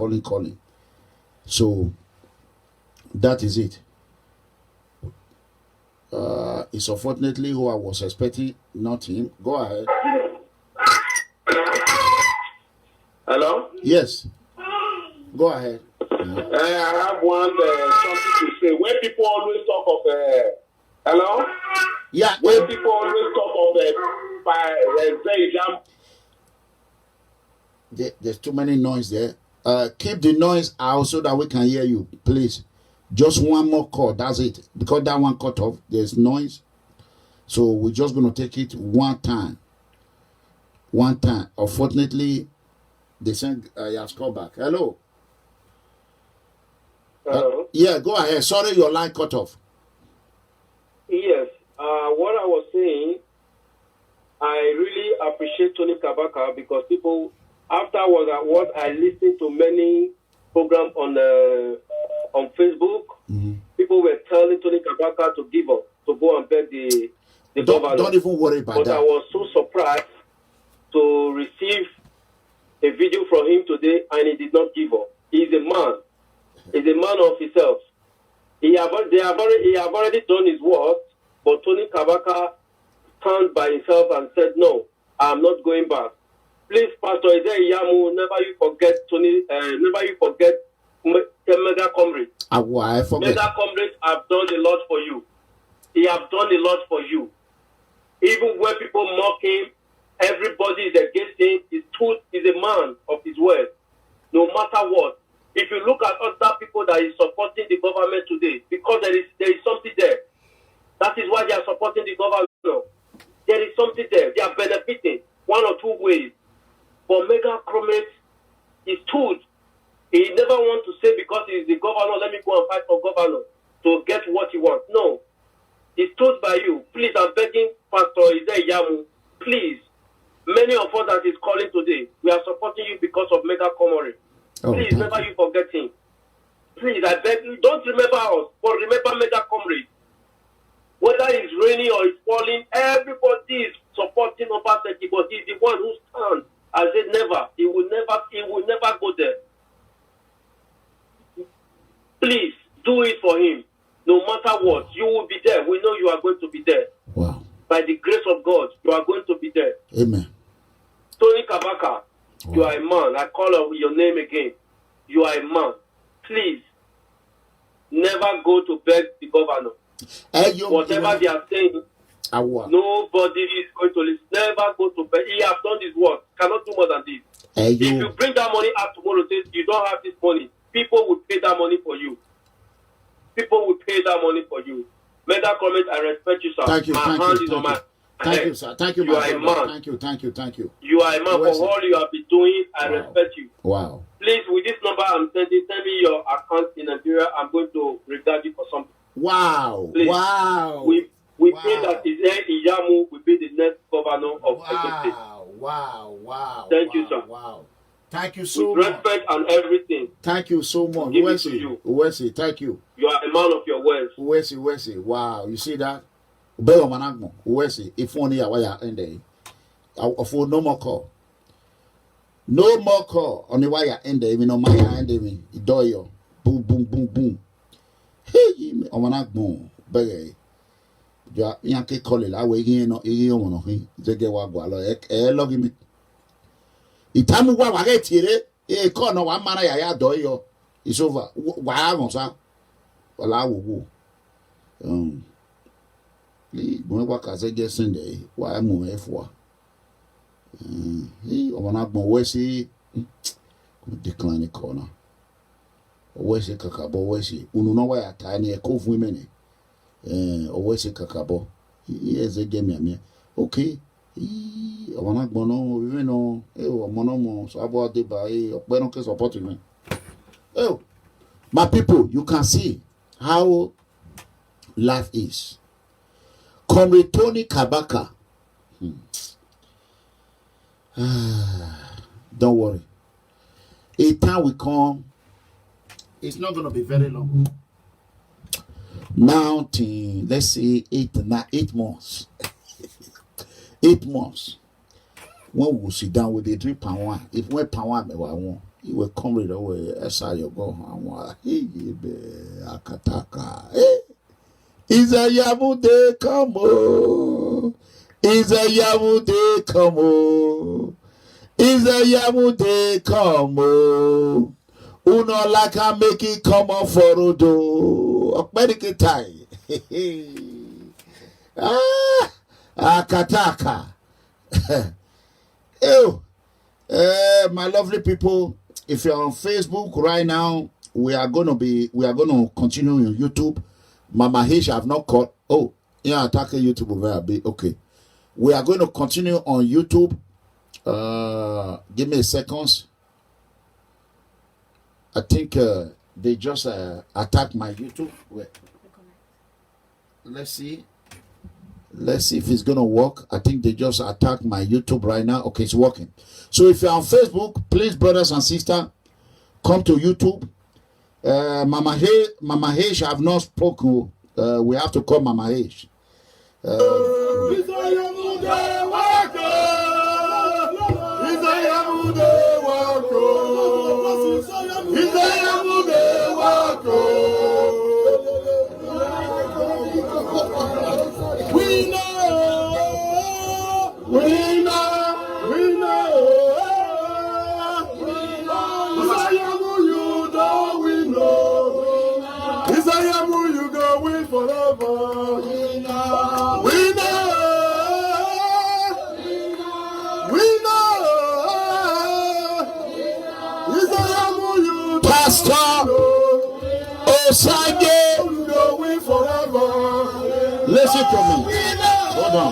So that is it. It's unfortunately who I was expecting, not him. Go ahead. Hello? Yes. Go ahead. I have one something to say. When people always talk of hello? Yeah. When people always talk of there's too many noise there. Keep the noise out so that we can hear you, please. Just one more call. That's it. Because that one cut off, there's noise. So we're just going to take it one time. Unfortunately, they sent he has called back. Hello. Hello. Yeah, go ahead. Sorry, your line cut off. Yes. What I was saying, I really appreciate Tony Kabaka because people, afterwards, I listened to many programs on Facebook. Mm-hmm. People were telling Tony Kabaka to give up, to go and beg the governor. Don't even worry about that. But I was so surprised to receive a video from him today, and he did not give up. He's a man. He's a man of himself. He have already done his work, but Tony Kabaka stand by himself and said, "No, I'm not going back." Please, Pastor Isaiah Yamu, never you forget Mega Comrade. I forget. Mega Comrade have done a lot for you. He have done a lot for you. Even when people mock him, everybody is against him. He's a man of his word. No matter what. If you look at other people that is supporting the government today, because there is something there. That is why they are supporting the government. There is something there. They are benefiting one or two ways. But Mega Comrade, he stood. He never want to say because he is the governor, let me go and fight for governor to get what he wants. No. He stood by you. Please, I'm begging Pastor Isaiah Yamu, please. Many of us that is calling today, we are supporting you because of Mega Comrade. Please, never you forget him. Please, I beg you, don't remember us, but remember Mega Comrade. Whether it's raining or it's falling, everybody is supporting Obaseki, but he's the one who stands. I said never. He will never go there. Please, do it for him. No matter what, you will be there. We know you are going to be there. Wow. By the you are going to be there. Amen. Tony Kabaka, you are a man. I call out your name again. You are a man. Please, never go to beg the governor. Whatever they are saying, nobody is going to listen. Never go to beg. He has done his work. Cannot do more than this. If you bring that money out tomorrow, say you don't have this money, people will pay that money for you. People will pay that money for you. Make that comment. I respect you, sir. Thank you. My Thank hand you. is on my Thank you, sir. Thank you, you my are a brother. man. Thank you. Thank you. Thank you. You are a man. For all you have been doing, I respect you. Wow. Please, with this number I'm sending, send me your account in Nigeria. I'm going to regard you for something. Wow. Please. Wow. We pray that Iyamu will be the next governor of Edo State. Wow. Thank you, sir. Wow. Thank you so with much. respect and everything. Thank you so much. Give it to you. Uwesi, thank you. You are a man of your words. Uwesi. Wow. You see that? Ubeo managmo. Uwesi. If only ya waya ende. For no more call. No more call on the wire ende. Me no maya ende me. Idoyo. Boom. Hey, omanagmo. Bege. Ja yanke call la we hin no wono hin. Zege wa gwa lo logi me. Itamu wa wage tire call no wa mara ya doyo. It's over. Wa avon sa. Wala wo. Mo wa ka zege Sunday wa mu efwa. Omanagmo we si decline corner. Owesi kakabo wesi unu no wa ya ta ni e ko fun me ni owesi kakabo eze game amia okay Omanagbo no we no omono mo so abo de ba ope no ke support me. My people, you can see how life is. Comrade Tony Kabaka, don't worry, a time will come. It's not going to be very long. Now, let's say 8 months. 8 months. When we will sit down with the drink pound one, if we pound one, you will come with away. As I go, Akataka. Is a Yamude come? Is a Yamude come? Is a Yamude come? Uno laka make it come on for Odo. Okberike tai. Akataka. My lovely people, if you're on Facebook right now, we are going to continue on YouTube. Mama H have not caught. Oh, yeah, attacking YouTube over bit. Okay. We are going to continue on YouTube. Give me a second. I think they just attacked my YouTube. Wait. Let's see if it's gonna work. I think they just attacked my YouTube right now. Okay, it's working. So if you're on Facebook, please, brothers and sisters, come to YouTube. Mama H have not spoken. We have to call Mama H. Pastor Osage, listen to me. Hold on.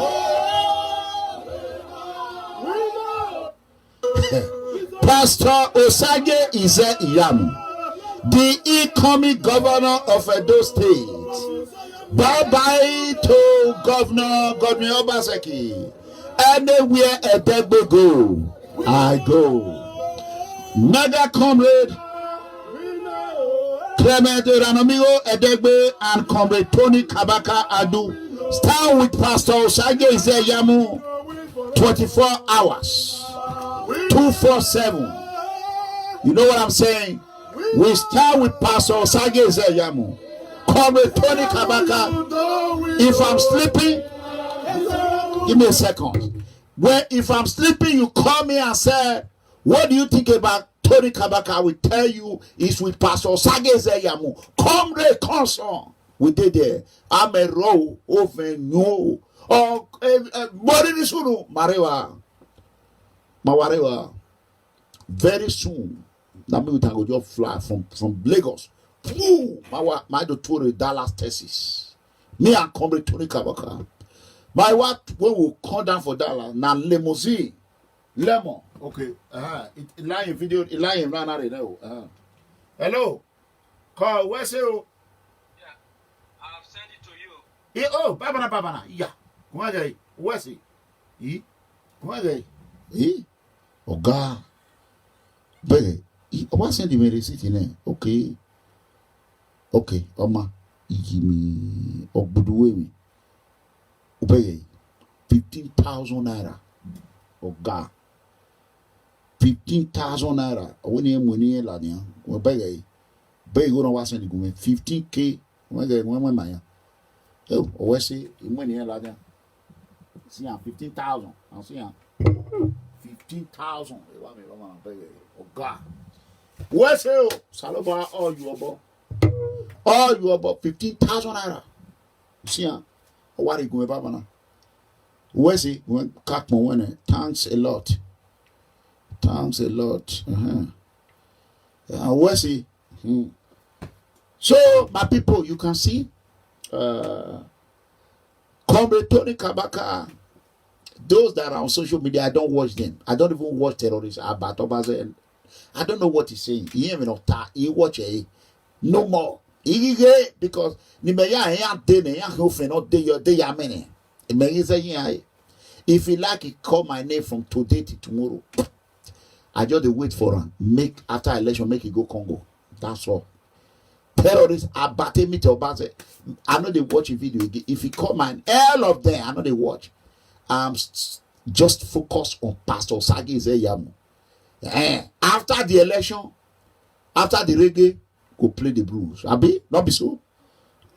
Pastor Osage Iyamu, the incoming governor of Edo State. Bye-bye to Governor Obaseki. Anywhere Edegbe go, I go. Mega comrade Clement Ranamigo Edegbe and comrade Tony Kabaka Adu stand with Pastor Osage Iyamu 24 hours, 247. You know what I'm saying? We start with Pastor Osage Iyamu, comrade Tony Kabaka. If I'm sleeping, Give me a second. If I'm sleeping, you call me and say, what do you think about Tony Kabaka? I will tell you it's with Pastor Sage Zeyamu. Come re consort. We did there. I'm a row over no. Oh, Morisunu, Marewa. Mawarewa. Very soon, that means we can just fly from Lagos. My daughter Dallas, Texas. Me and Comrade Tony Kabaka. My what when we come down for Dallas, now limousine. Lemon. Okay. Line video, line run out now. Hello. Call, where's you? Yeah. I've sent it to you. Oh, Babana. Yeah. Where's he? Where's he? Oh, God. Baby, what's the receipt in there? Okay. Oma, give me Obuduwe. Obey 15,000 naira. Oh, God. 15,000 naira. When you money, Lania, obey. Bay go to was in the 15K. When my oh, where's he? Money, Lania. See, 15,000. I'll see. 15,000. Oh God. Where's you? Saloba, all you about 15,000 naira. See, what are you going about now? Where's he? When Kakmo went, thanks a lot. Where's he? So, my people, you can see, Comrade Tony Kabaka. Those that are on social media, I don't watch them. I don't even watch terrorists. I don't know what he's saying. He ain't even he watch it. No more. Because if he like it, call my name from today to tomorrow. I just wait for him. After election, make it go Congo. That's all. Terrorists are batting me to battle. I know they watch a video again. If he call my all of them, I know they watch. Just focus on Pastor Sage Zeyamu. After the election, after the reggae, go play the blues. Abi, not be so.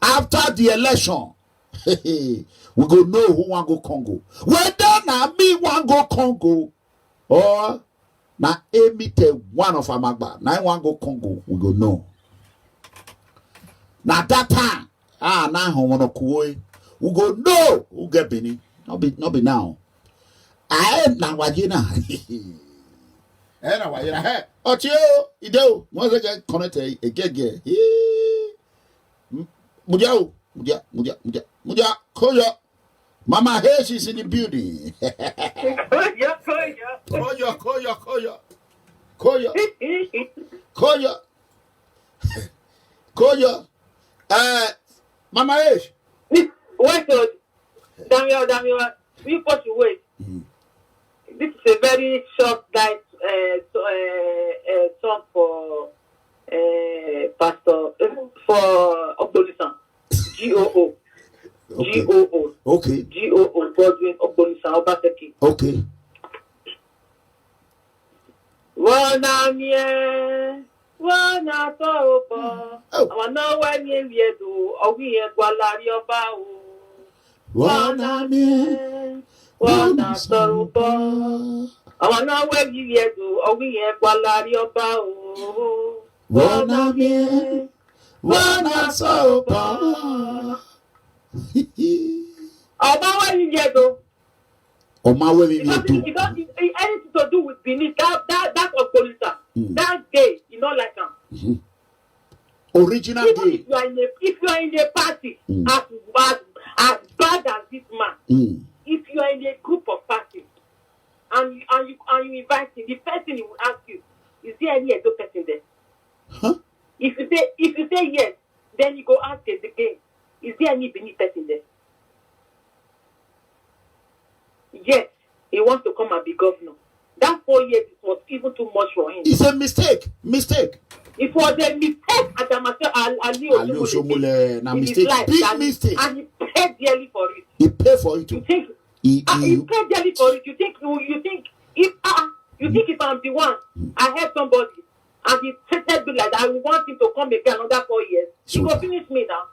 After the election, we go know who want go Congo. Whether na me want go Congo or na emite one of Amagba. Na want go Congo, we go know. Na that time, na homono kuoi, we go know who get Benin. Not be now. I ain't now wajina. Na wajina. Hey, Otio, ideo. Once again, connect a gege. Mudia. Koya. Mama, hey, she's in the building. Koya. Mama, hey. Wait, Damian, we put you wait. This is a very short night song for Pastor for Ogbonisan. GOO. Okay. GOO. Okay. GOO. Godwin Ogbonisan Obaseki. Okay. Wana topo. Wana wenye viedu. Owiye gwalari oba o. Wana topo. Wana wenye viedu. Owiye gwalari oba o. Wana topo. Oba wenye viedu. It don't anything to do with Benin. That Ogbonisan. That day, you know, like original even day. If you are in a party as bad as this man, if you are in a group of parties and you invite him, the first thing he will ask you, is there any Edo person there? Huh? If you say yes, then you go ask it again, is there any Benin person there? Yes, he wants to come and be governor. That 4 years was even too much for him. It's a mistake. It was a mistake. Ali Oshomole, na mistake. Big mistake. And he paid dearly for it. He paid for it too. He paid dearly for it. You think if I'm the one, I have somebody, and he treated me like that, I want him to come again another 4 years. He will finish me now.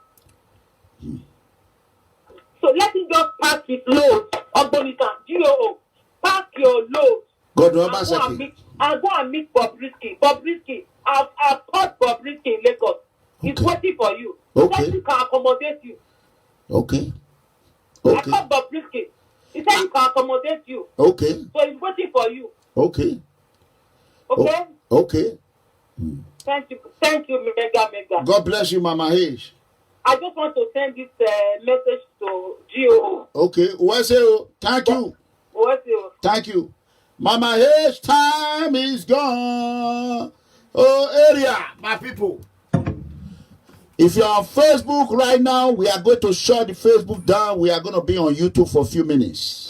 So let him just pass his load. Ogbonisan. Godwin Obaseki. I'll go and meet Bobrisky. Bobrisky, I've caught Bobrisky in Lagos. He's waiting for you. Okay. He can accommodate you. Okay. I caught Bobrisky. He said he can accommodate you. Okay. So he's waiting for you. Okay. Okay? Okay. Thank you, Mega. God bless you, Mama H. I just want to send this message to Gio. Okay. Uwese, thank you. Thank you. Mama H, time is gone. Oh, area, my people. If you're on Facebook right now, we are going to shut the Facebook down. We are going to be on YouTube for a few minutes.